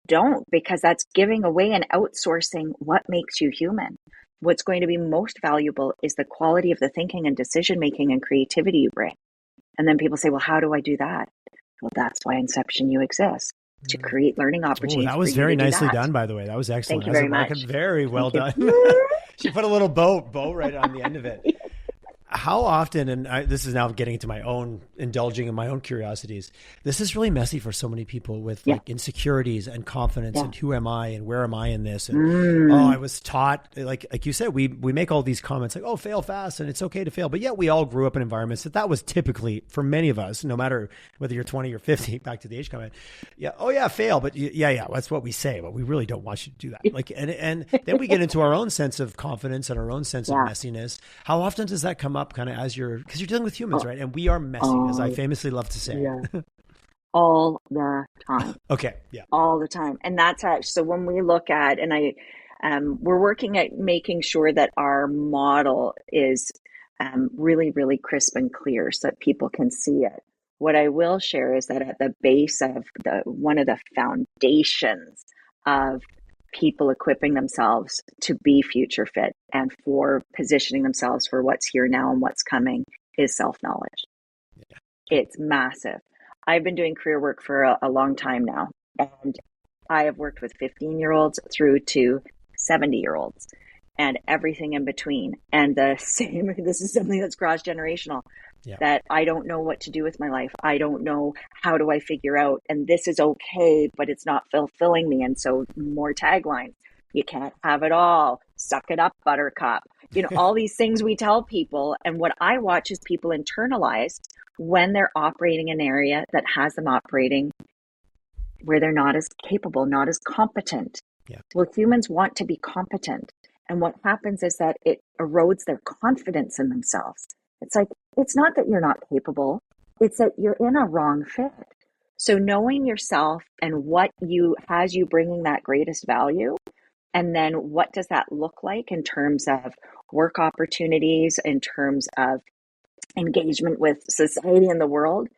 Don't, because that's giving away and outsourcing what makes you human. What's going to be most valuable is the quality of the thinking and decision-making and creativity you bring. And then people say, well, how do I do that? Well, that's why InceptionU exists, to create learning opportunities. That was very nicely done, by the way. That was excellent. Thank you very much. Very well done. She put a little bow right on the end of it. How often, and this is now getting into my own, indulging in my own curiosities, this is really messy for so many people with like insecurities and confidence and who am I and where am I in this? And I was taught, like you said, we make all these comments like, oh, fail fast and it's okay to fail. But yet we all grew up in environments that was typically, for many of us, no matter whether you're 20 or 50, back to the age comment, fail. But that's what we say, but we really don't want you to do that. Like, and then we get into our own sense of confidence and our own sense of messiness. How often does that come up kind of because you're dealing with humans, right? And we are messy, as I famously love to say. Yeah. All the time. Okay. Yeah. All the time. And that's actually, so when we look at, and we're working at making sure that our model is really, really crisp and clear so that people can see it. What I will share is that at the base of one of the foundations of people equipping themselves to be future fit and for positioning themselves for what's here now and what's coming is self-knowledge. Yeah. It's massive. I've been doing career work for a long time now, and I have worked with 15-year-olds through to 70-year-olds and everything in between. And this is something that's cross-generational, that I don't know what to do with my life. I don't know, how do I figure out, and this is okay, but it's not fulfilling me. And so more taglines, you can't have it all, suck it up, buttercup, all these things we tell people. And what I watch is people internalize when they're operating an area that has them operating where they're not as capable, not as competent. Yeah. Well, humans want to be competent. And what happens is that it erodes their confidence in themselves. It's like, it's not that you're not capable, it's that you're in a wrong fit. So knowing yourself and what has you bringing that greatest value, and then what does that look like in terms of work opportunities, in terms of engagement with society and the world,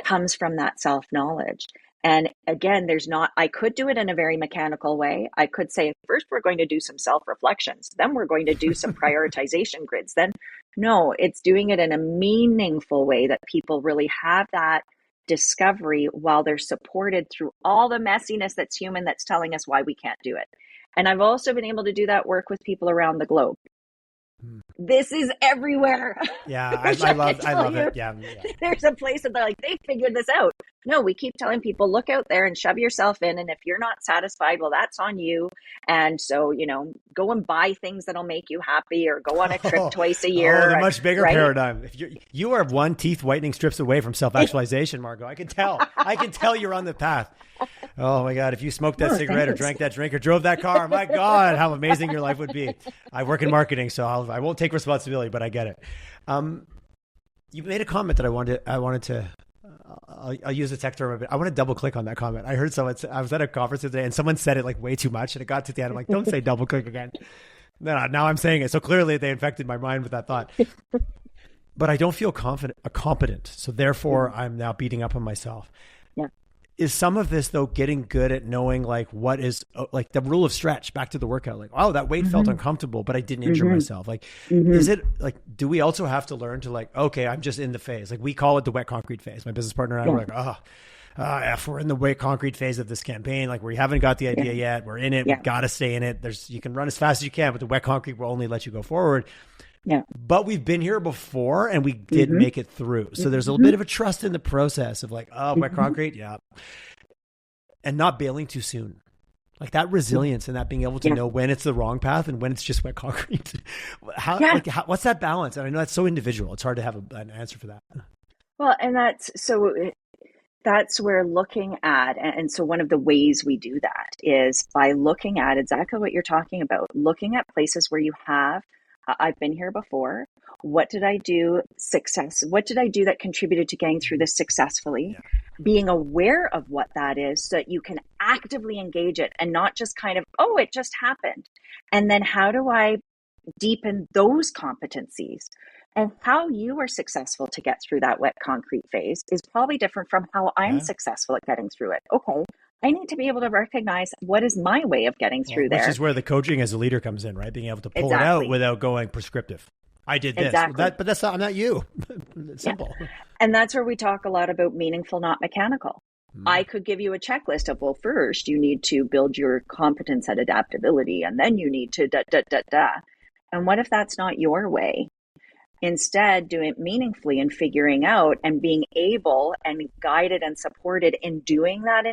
comes from that self-knowledge. And again, I could do it in a very mechanical way. I could say, first, we're going to do some self-reflections. Then we're going to do some prioritization grids. Then, no, it's doing it in a meaningful way that people really have that discovery while they're supported through all the messiness that's human that's telling us why we can't do it. And I've also been able to do that work with people around the globe. This is everywhere. Yeah, I love it. Yeah. There's a place that they're like, they figured this out. No, we keep telling people, look out there and shove yourself in. And if you're not satisfied, well, that's on you. And so, go and buy things that'll make you happy, or go on a trip twice a year. The much bigger paradigm. If you are one teeth whitening strips away from self-actualization, Margo. I can tell you're on the path. Oh my God. If you smoked that cigarette or drank that drink or drove that car, my God, how amazing your life would be. I work in marketing, so I won't take responsibility, but I get it. You made a comment that I wanted to, I'll use the tech term a bit. I want to double click on that comment. I heard someone, I was at a conference today and someone said it like way too much. And it got to the end. I'm like, don't say double click again. No, now I'm saying it. So clearly they infected my mind with that thought. But I don't feel competent. So therefore I'm now beating up on myself. Is some of this though getting good at knowing like what is like the rule of stretch, back to the workout, like, oh, that weight felt uncomfortable, but I didn't injure myself. Like, is it like, do we also have to learn to like, okay, I'm just in the phase. Like we call it the wet concrete phase. My business partner and I were like, we're in the wet concrete phase of this campaign. Like we haven't got the idea yet. We're in it. We've got to stay in it. You can run as fast as you can, but the wet concrete will only let you go forward. Yeah. But we've been here before and we did make it through. So there's a little bit of a trust in the process of like, wet concrete. Yeah. And not bailing too soon. Like that resilience and that being able to know when it's the wrong path and when it's just wet concrete. What's that balance? And I know that's so individual. It's hard to have an answer for that. Well, and that's where looking at, and so one of the ways we do that is by looking at exactly what you're talking about, looking at places where you have, I've been here before. What did I do What did I do that contributed to getting through this successfully? Yeah. Being aware of what that is so that you can actively engage it and not just kind of, oh, it just happened. And then how do I deepen those competencies? And how you are successful to get through that wet concrete phase is probably different from how I'm successful at getting through it. Okay, I need to be able to recognize what is my way of getting through there. Which is where the coaching as a leader comes in, right? Being able to pull it out without going prescriptive. I did this, but that's not, I'm not you. It's simple. Yeah. And that's where we talk a lot about meaningful, not mechanical. I could give you a checklist of, well, first you need to build your competence at adaptability, and then you need to And what if that's not your way? Instead, doing it meaningfully and figuring out and being able and guided and supported in doing that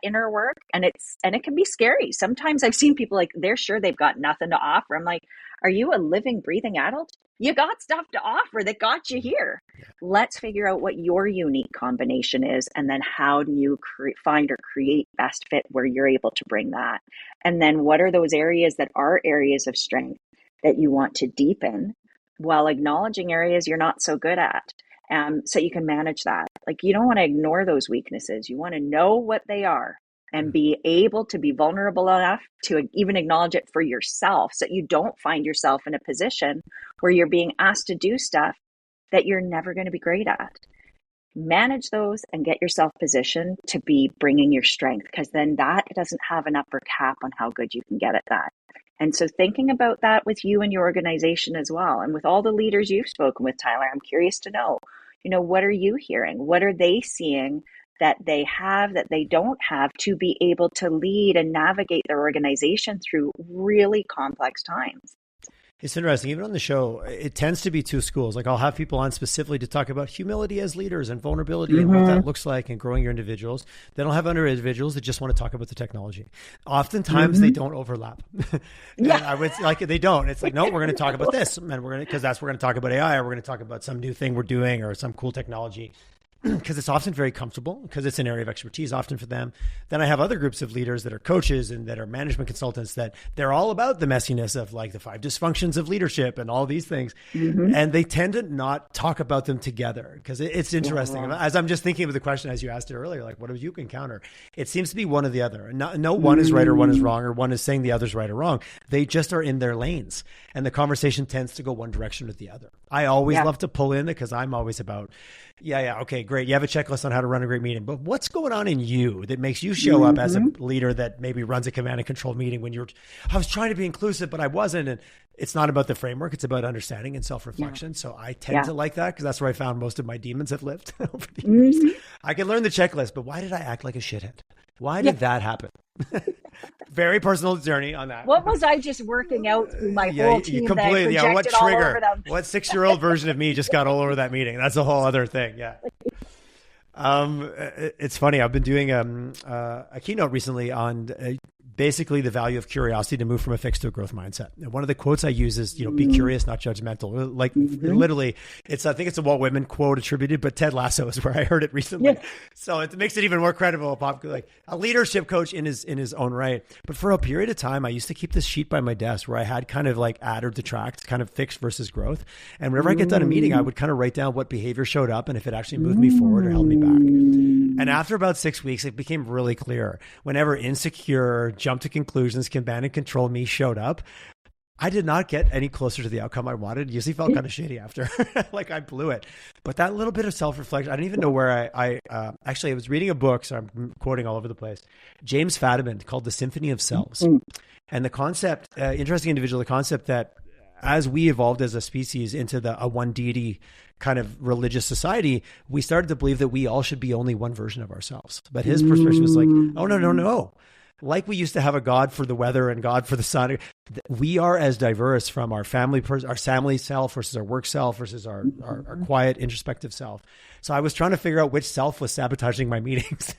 inner work. And it can be scary. Sometimes I've seen people like, they're sure they've got nothing to offer. I'm like, are you a living, breathing adult? You got stuff to offer that got you here. Let's figure out what your unique combination is. And then how do you find or create best fit where you're able to bring that? And then what are those areas that are areas of strength that you want to deepen, while acknowledging areas you're not so good at, so you can manage that. Like, you don't want to ignore those weaknesses. You want to know what they are and be able to be vulnerable enough to even acknowledge it for yourself, so that you don't find yourself in a position where you're being asked to do stuff that you're never going to be great at. Manage those and get yourself positioned to be bringing your strength, because then that doesn't have an upper cap on how good you can get at that. And so thinking about that with you and your organization as well, and with all the leaders you've spoken with, Tyler, I'm curious to know, what are you hearing? What are they seeing that they have that they don't have to be able to lead and navigate their organization through really complex times? It's interesting. Even on the show, it tends to be two schools. Like, I'll have people on specifically to talk about humility as leaders and vulnerability and what that looks like and growing your individuals. Then I'll have other individuals that just want to talk about the technology. Oftentimes they don't overlap. I would like, they don't. It's like, no, we're going to talk about this, and we're going to talk about AI, or we're going to talk about some new thing we're doing or some cool technology. Because it's often very comfortable, because it's an area of expertise often for them. Then I have other groups of leaders that are coaches and that are management consultants that they're all about the messiness of like the 5 dysfunctions of leadership and all these things. And they tend to not talk about them together, because it's interesting. As I'm just thinking of the question as you asked it earlier, like, what do you encounter? It seems to be one or the other. No one is right or one is wrong, or one is saying the other's right or wrong. They just are in their lanes, and the conversation tends to go one direction or the other. I always love to pull in, because I'm always about, okay, great. You have a checklist on how to run a great meeting, but what's going on in you that makes you show up as a leader that maybe runs a command and control meeting when I was trying to be inclusive, but I wasn't. And it's not about the framework. It's about understanding and self-reflection. So I tend to like that, because that's where I found most of my demons have lived over the years. I can learn the checklist, but why did I act like a shithead? Why did that happen? Very personal journey on that. What was I just working out through my whole team completely, that I projected what trigger? All over them? What 6-year-old version of me just got all over that meeting? That's a whole other thing. Yeah. It's funny. I've been doing a keynote recently on basically the value of curiosity to move from a fixed to a growth mindset. And one of the quotes I use is, be curious, not judgmental. Like literally, I think it's a Walt Whitman quote attributed, but Ted Lasso is where I heard it recently. Yeah. So it makes it even more credible, like a leadership coach in his own right. But for a period of time, I used to keep this sheet by my desk where I had kind of like add or detract, kind of fixed versus growth. And whenever I get done a meeting, I would kind of write down what behavior showed up and if it actually moved me forward or held me back. And after about 6 weeks, it became really clear. Whenever insecure, jump to conclusions, command and control me showed up, I did not get any closer to the outcome I wanted. It usually felt kind of shitty after, like I blew it. But that little bit of self-reflection, I didn't even know where I was reading a book, so I'm quoting all over the place, James Fadiman, called The Symphony of Selves. And the concept, interesting individual, the concept that as we evolved as a species into a one deity kind of religious society, we started to believe that we all should be only one version of ourselves. But his perspective was like, oh, no. Like we used to have a God for the weather and God for the sun. We are as diverse from our family self versus our work self versus our quiet, introspective self. So I was trying to figure out which self was sabotaging my meetings.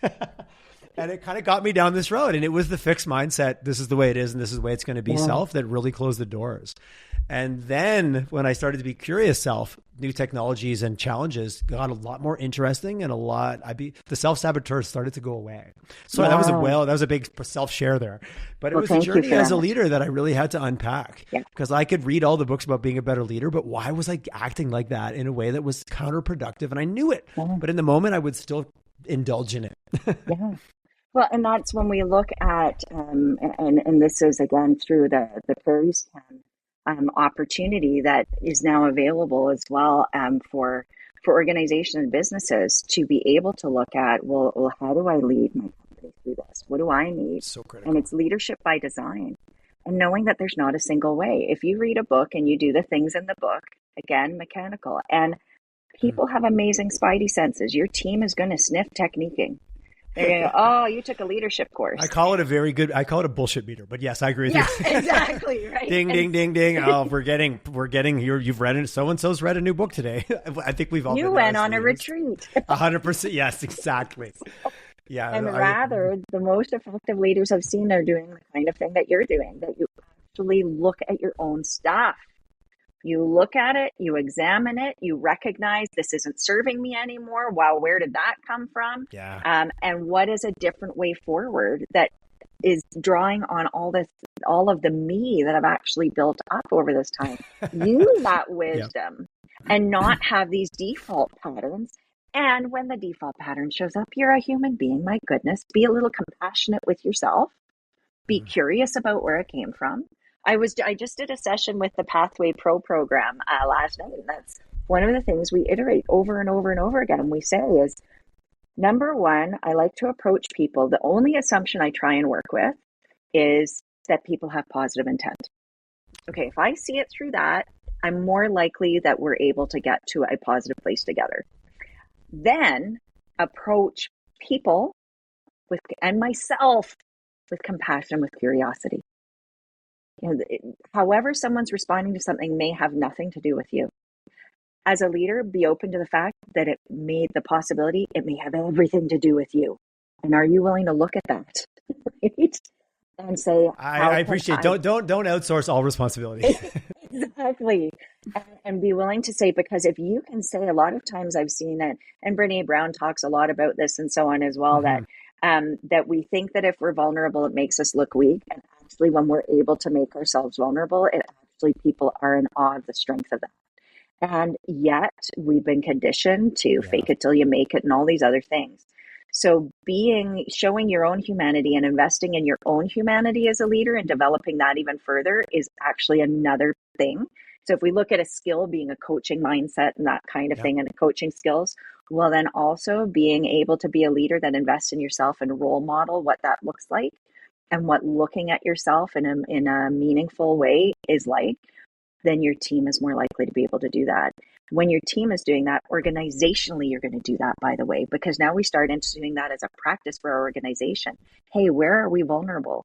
And it kind of got me down this road. And it was the fixed mindset. This is the way it is. And this is the way it's going to be self that really closed the doors. And then when I started to be curious self, new technologies and challenges got a lot more interesting and the self-saboteurs started to go away. So that was a big self-share there. But it was a journey as a leader that I really had to unpack because I could read all the books about being a better leader, but why was I acting like that in a way that was counterproductive? And I knew it, but in the moment I would still indulge in it. Well, and that's when we look at, and this is again through the Prairie Scan opportunity that is now available as well for organizations and businesses to be able to look at, well, how do I lead my company through this? What do I need? So critical. And it's leadership by design. And knowing that there's not a single way. If you read a book and you do the things in the book, again, mechanical, and people have amazing spidey senses. Your team is going to sniff techniquing. They're going to go, oh, you took a leadership course. I call it a bullshit meter, but yes, I agree with you. Exactly. Right. Ding, ding, ding, ding. Oh, we're getting you've read it. So-and-so's read a new book today. I think we've all You went on a retreat. 100%. Yes, exactly. Yeah. And rather, the most effective leaders I've seen are doing the kind of thing that you're doing, that you actually look at your own stuff. You look at it, you examine it, you recognize this isn't serving me anymore. Wow, where did that come from? Yeah. And what is a different way forward that is drawing on all of the me that I've actually built up over this time. Use that wisdom and not have these default patterns. And when the default pattern shows up, you're a human being. My goodness, be a little compassionate with yourself. Be curious about where it came from. I just did a session with the Pathway Pro program last night. And that's one of the things we iterate over and over and over again. And we say is, number one, I like to approach people. The only assumption I try and work with is that people have positive intent. Okay, if I see it through that, I'm more likely that we're able to get to a positive place together. Then approach people and myself with compassion, with curiosity. You know, however someone's responding to something may have nothing to do with you. As a leader, be open to the fact that it may have everything to do with you. And are you willing to look at that? Right? And say, I appreciate don't outsource all responsibility. Exactly. And be willing to say, because if you can say, a lot of times I've seen it, and Brene Brown talks a lot about this and so on as well, that we think that if we're vulnerable, it makes us look weak. And actually, when we're able to make ourselves vulnerable, people are in awe of the strength of that. And yet we've been conditioned to fake it till you make it and all these other things. So showing your own humanity and investing in your own humanity as a leader and developing that even further is actually another thing. So if we look at a skill being a coaching mindset and that kind of thing and coaching skills, well, then also being able to be a leader that invests in yourself and role model what that looks like and what looking at yourself in a meaningful way is like, then your team is more likely to be able to do that. When your team is doing that, organizationally, you're going to do that, by the way, because now we start instituting that as a practice for our organization. Hey, where are we vulnerable?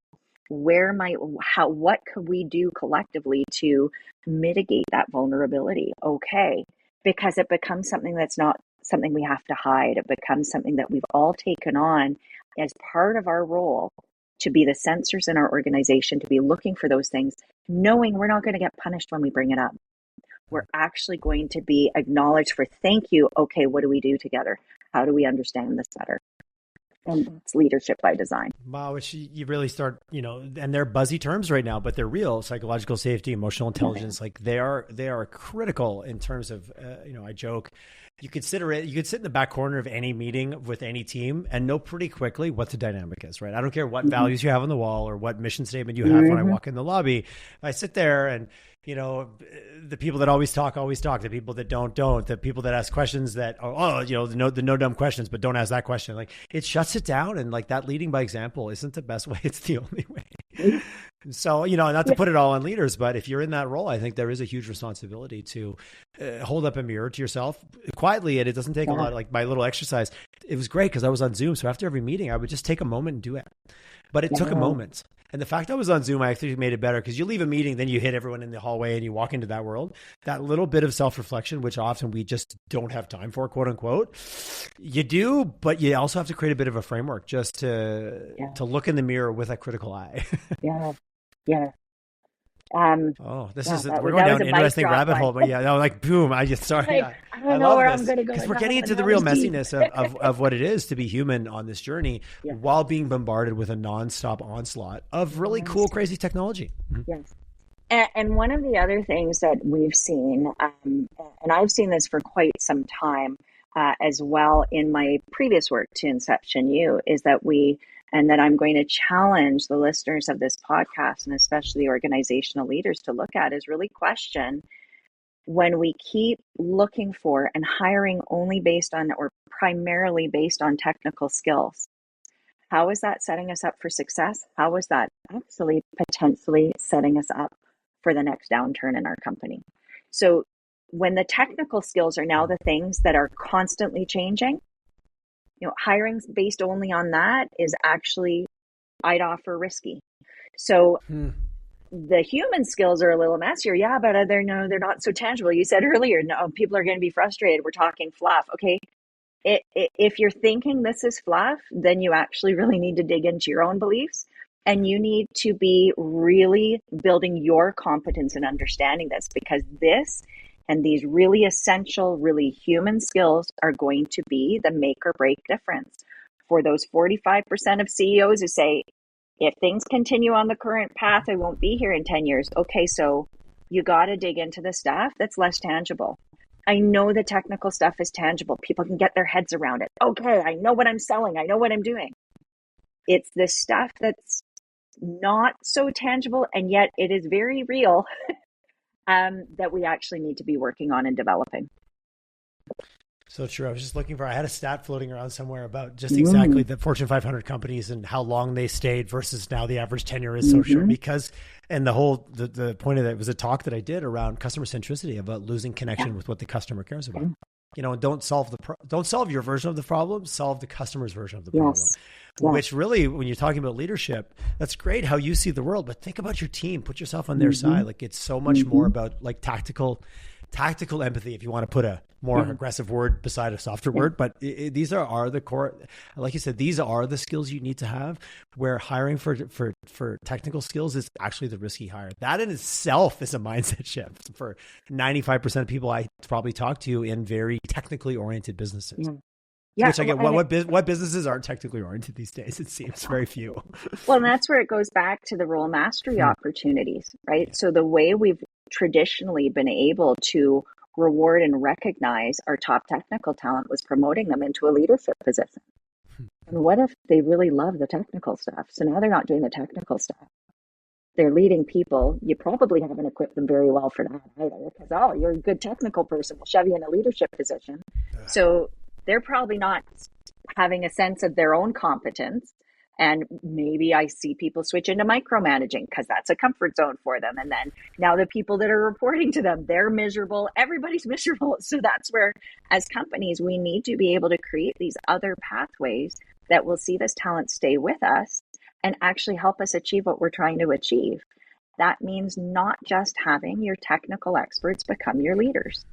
What could we do collectively to mitigate that vulnerability? Okay, because it becomes something that's not something we have to hide. It becomes something that we've all taken on as part of our role to be the sensors in our organization, to be looking for those things, knowing we're not going to get punished when we bring it up. We're actually going to be acknowledged for thank you. Okay, what do we do together? How do we understand this better? And that's leadership by design. Wow, which you really start, and they're buzzy terms right now, but they're real. Psychological safety, emotional intelligence, like they are critical in terms of, I joke, you could sit in the back corner of any meeting with any team and know pretty quickly what the dynamic is, right? I don't care what values you have on the wall or what mission statement you have when I walk in the lobby. I sit there and, the people that always talk, the people that don't, the people that ask questions that, the no dumb questions, but don't ask that question. Like it shuts it down. And like that leading by example isn't the best way. It's the only way. So, not to put it all on leaders, but if you're in that role, I think there is a huge responsibility to hold up a mirror to yourself quietly. And it doesn't take a lot, like my little exercise. It was great because I was on Zoom. So after every meeting, I would just take a moment and do it. But it took a moment. And the fact I was on Zoom, I actually made it better because you leave a meeting, then you hit everyone in the hallway and you walk into that world. That little bit of self-reflection, which often we just don't have time for, quote unquote, you do, but you also have to create a bit of a framework just to look in the mirror with a critical eye. Yeah. Yeah. We're going down an interesting rabbit hole, but boom. I don't know where I'm going to go because we're getting into the real messiness of what it is to be human on this journey while being bombarded with a nonstop onslaught of really cool, crazy technology. Yes. And one of the other things that we've seen, and I've seen this for quite some time as well in my previous work to InceptionU, is that I'm going to challenge the listeners of this podcast, and especially organizational leaders, to look at is really question when we keep looking for and hiring only based on or primarily based on technical skills. How is that setting us up for success? How is that actually potentially setting us up for the next downturn in our company? So when the technical skills are now the things that are constantly changing, hiring based only on that is actually, I'd offer, risky. So the human skills are a little messier. Yeah, but they're not so tangible. You said earlier, no, people are going to be frustrated. We're talking fluff. Okay. If you're thinking this is fluff, then you actually really need to dig into your own beliefs, and you need to be really building your competence in understanding this, because this and these really essential, really human skills are going to be the make or break difference for those 45% of CEOs who say, if things continue on the current path, I won't be here in 10 years. Okay, so you got to dig into the stuff that's less tangible. I know the technical stuff is tangible. People can get their heads around it. Okay, I know what I'm selling. I know what I'm doing. It's the stuff that's not so tangible, and yet it is very real. That we actually need to be working on and developing. So true. I was just I had a stat floating around somewhere about just exactly the Fortune 500 companies and how long they stayed versus now the average tenure is so short and the point of that was a talk that I did around customer centricity, about losing connection with what the customer cares about. Don't solve your version of the problem, solve the customer's version of the problem. Which really, when you're talking about leadership, that's great how you see the world, but think about your team, put yourself on their side. Like, it's so much more about like tactical empathy, if you want to put a more aggressive word beside a softer word. But these are the core, like you said, these are the skills you need to have, where hiring for technical skills is actually the risky hire. That in itself is a mindset shift for 95% of people I probably talk to in very technically oriented businesses. Yeah, which I get. What businesses aren't technically oriented these days? It seems very few. Well, and that's where it goes back to the role mastery opportunities, right? Yeah. So the way we've traditionally been able to reward and recognize our top technical talent was promoting them into a leadership position. And what if they really love the technical stuff? So now they're not doing the technical stuff. They're leading people. You probably haven't equipped them very well for that either, because, you're a good technical person. We'll shove you in a leadership position. So they're probably not having a sense of their own competence. And maybe I see people switch into micromanaging because that's a comfort zone for them. And then now the people that are reporting to them, they're miserable. Everybody's miserable. So that's where, as companies, we need to be able to create these other pathways that will see this talent stay with us and actually help us achieve what we're trying to achieve. That means not just having your technical experts become your leaders,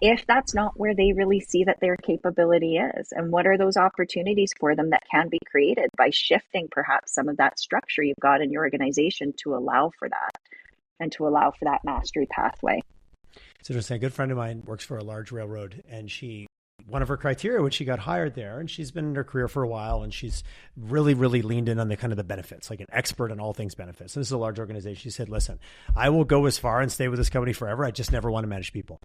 if that's not where they really see that their capability is. And what are those opportunities for them that can be created by shifting perhaps some of that structure you've got in your organization to allow for that and to allow for that mastery pathway. It's interesting. A good friend of mine works for a large railroad, and one of her criteria when she got hired there, and she's been in her career for a while, and she's really, really leaned in on the kind of the benefits, like an expert on all things benefits. And this is a large organization. She said, listen, I will go as far and stay with this company forever. I just never want to manage people.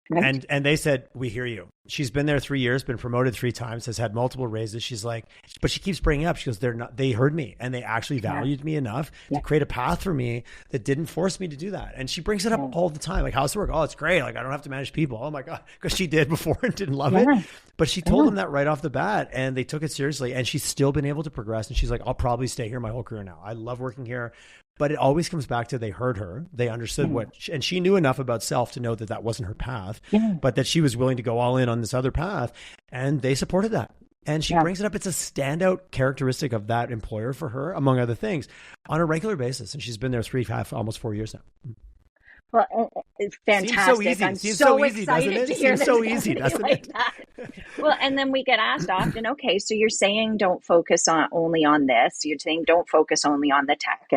Right. And they said, we hear you. She's been there 3 years, been promoted 3 times, has had multiple raises. She's like, but she keeps bringing up, she goes, they heard me and they actually valued me enough to create a path for me that didn't force me to do that. And she brings it up all the time. Like, how's it work? Oh, it's great. Like, I don't have to manage people. Oh my God. Because she did before and didn't love it. But she told them that right off the bat, and they took it seriously, and she's still been able to progress. And she's like, I'll probably stay here my whole career now. I love working here. But it always comes back to, they heard her, they understood and she knew enough about self to know that wasn't her path, but that she was willing to go all in on this other path, and they supported that. And she brings it up. It's a standout characteristic of that employer for her, among other things, on a regular basis. And she's been there 3.5, almost 4 years now. Well, it's fantastic. Seems so easy, excited doesn't it? to hear Seems so easy, doesn't it? Well, and then we get asked often, okay, so you're saying don't focus only on this. You're saying don't focus only on the tech.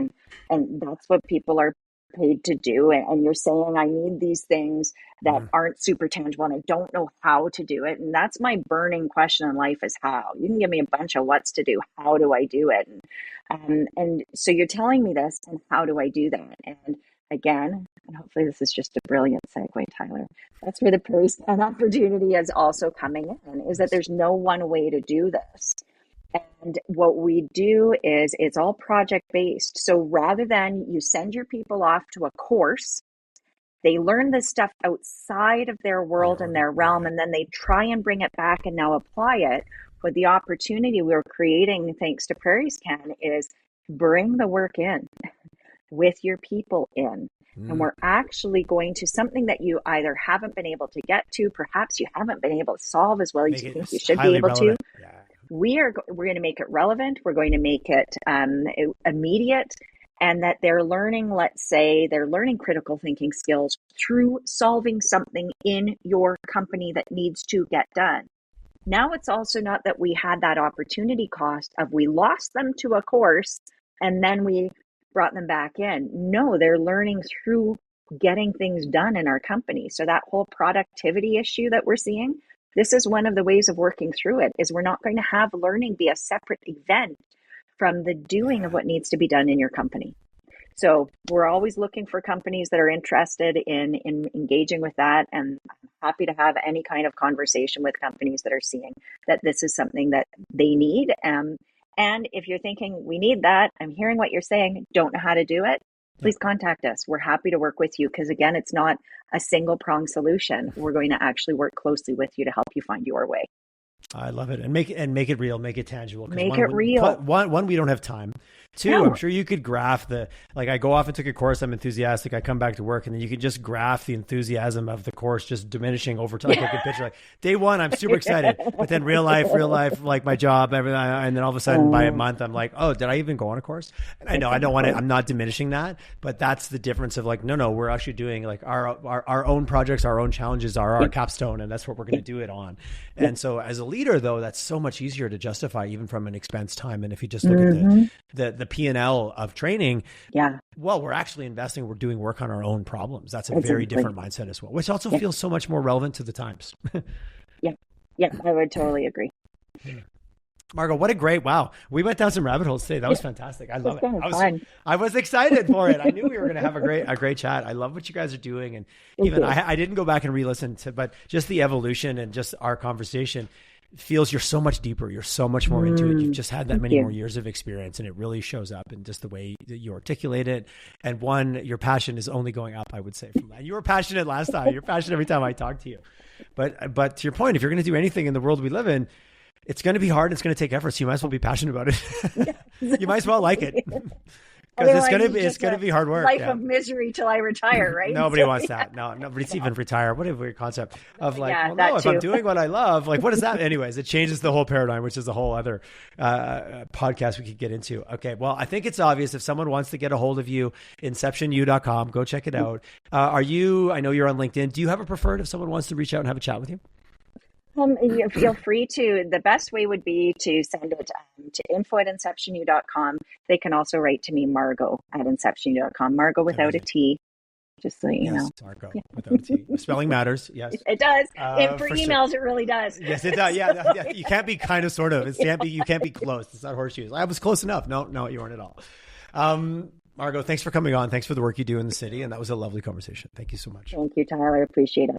And that's what people are paid to do. And you're saying I need these things that aren't super tangible and I don't know how to do it. And that's my burning question in life is how. You can give me a bunch of what's to do. How do I do it? And so you're telling me this, and how do I do that? And again, and hopefully this is just a brilliant segue, Tyler, that's where the praise and opportunity is also coming in, is that there's no one way to do this. And what we do is it's all project based. So rather than you send your people off to a course, they learn this stuff outside of their world and their realm, and then they try and bring it back and now apply it. But the opportunity we're creating, thanks to Prairie Scan, is bring the work in with your people in. And we're actually going to something that you either haven't been able to get to, perhaps you haven't been able to solve as well as you think you should be able to. Yeah. We're going to make it relevant. We're going to make it immediate, and that they're learning, let's say, they're learning critical thinking skills through solving something in your company that needs to get done. Now it's also not that we had that opportunity cost of we lost them to a course and then we brought them back in. No, they're learning through getting things done in our company. So that whole productivity issue that we're seeing, this is one of the ways of working through it, is we're not going to have learning be a separate event from the doing of what needs to be done in your company. So we're always looking for companies that are interested in engaging with that. And I'm happy to have any kind of conversation with companies that are seeing that this is something that they need. And if you're thinking, we need that, I'm hearing what you're saying, don't know how to do it, please contact us. We're happy to work with you because, again, it's not a single prong solution. We're going to actually work closely with you to help you find your way. I love it. And make it real, make it tangible. Make it real. One, we don't have time. Two, I'm sure you could graph I go off and took a course, I'm enthusiastic, I come back to work, and then you could just graph the enthusiasm of the course just diminishing over time. Like a picture, like day one, I'm super excited, but then real life, like my job, everything, and then all of a sudden by a month, I'm like, oh, did I even go on a course? And I know I don't want to, I'm not diminishing that, but that's the difference of like, no, we're actually doing like our own projects, our own challenges are our capstone, and that's what we're going to do it on. And so as a leader, though, that's so much easier to justify even from an expense time. And if you just look at the P&L of training, well, we're actually investing, we're doing work on our own problems. That's a very different mindset as well, which also feels so much more relevant to the times. Yeah, I would totally agree. Margo, what a great, wow. We went down some rabbit holes today. That was fantastic. I love it. Fun. I was excited for it. I knew we were going to have a great chat. I love what you guys are doing. And even I didn't go back and re-listen to, but just the evolution and just our conversation feels you're so much deeper. You're so much more into it. You've just had that many more years of experience, and it really shows up in just the way that you articulate it. And your passion is only going up, I would say, from that. You were passionate last time. You're passionate every time I talk to you. But to your point, if you're going to do anything in the world we live in, it's going to be hard. It's going to take effort. So you might as well be passionate about it. You might as well like it. Because it's going to be hard work. Life of misery till I retire, right? Nobody wants that. No, nobody's even retire. What a weird concept of like, if I'm doing what I love, like, what is that? Anyways, it changes the whole paradigm, which is a whole other podcast we could get into. Okay, well, I think it's obvious if someone wants to get a hold of you, InceptionU.com, go check it out. I know you're on LinkedIn. Do you have a preferred if someone wants to reach out and have a chat with you? You feel free to. The best way would be to send it to info@InceptionU.com. They can also write to me, Margo @InceptionU.com. Margo without a T, just so you know. Margo without a T. Spelling matters. Yes, it does. For emails, it really does. Yes, it does. Yeah. You can't be kind of, sort of. You can't be close. It's not horseshoes. I was close enough. No, you weren't at all. Margo, thanks for coming on. Thanks for the work you do in the city. And that was a lovely conversation. Thank you so much. Thank you, Tyler. I appreciate it.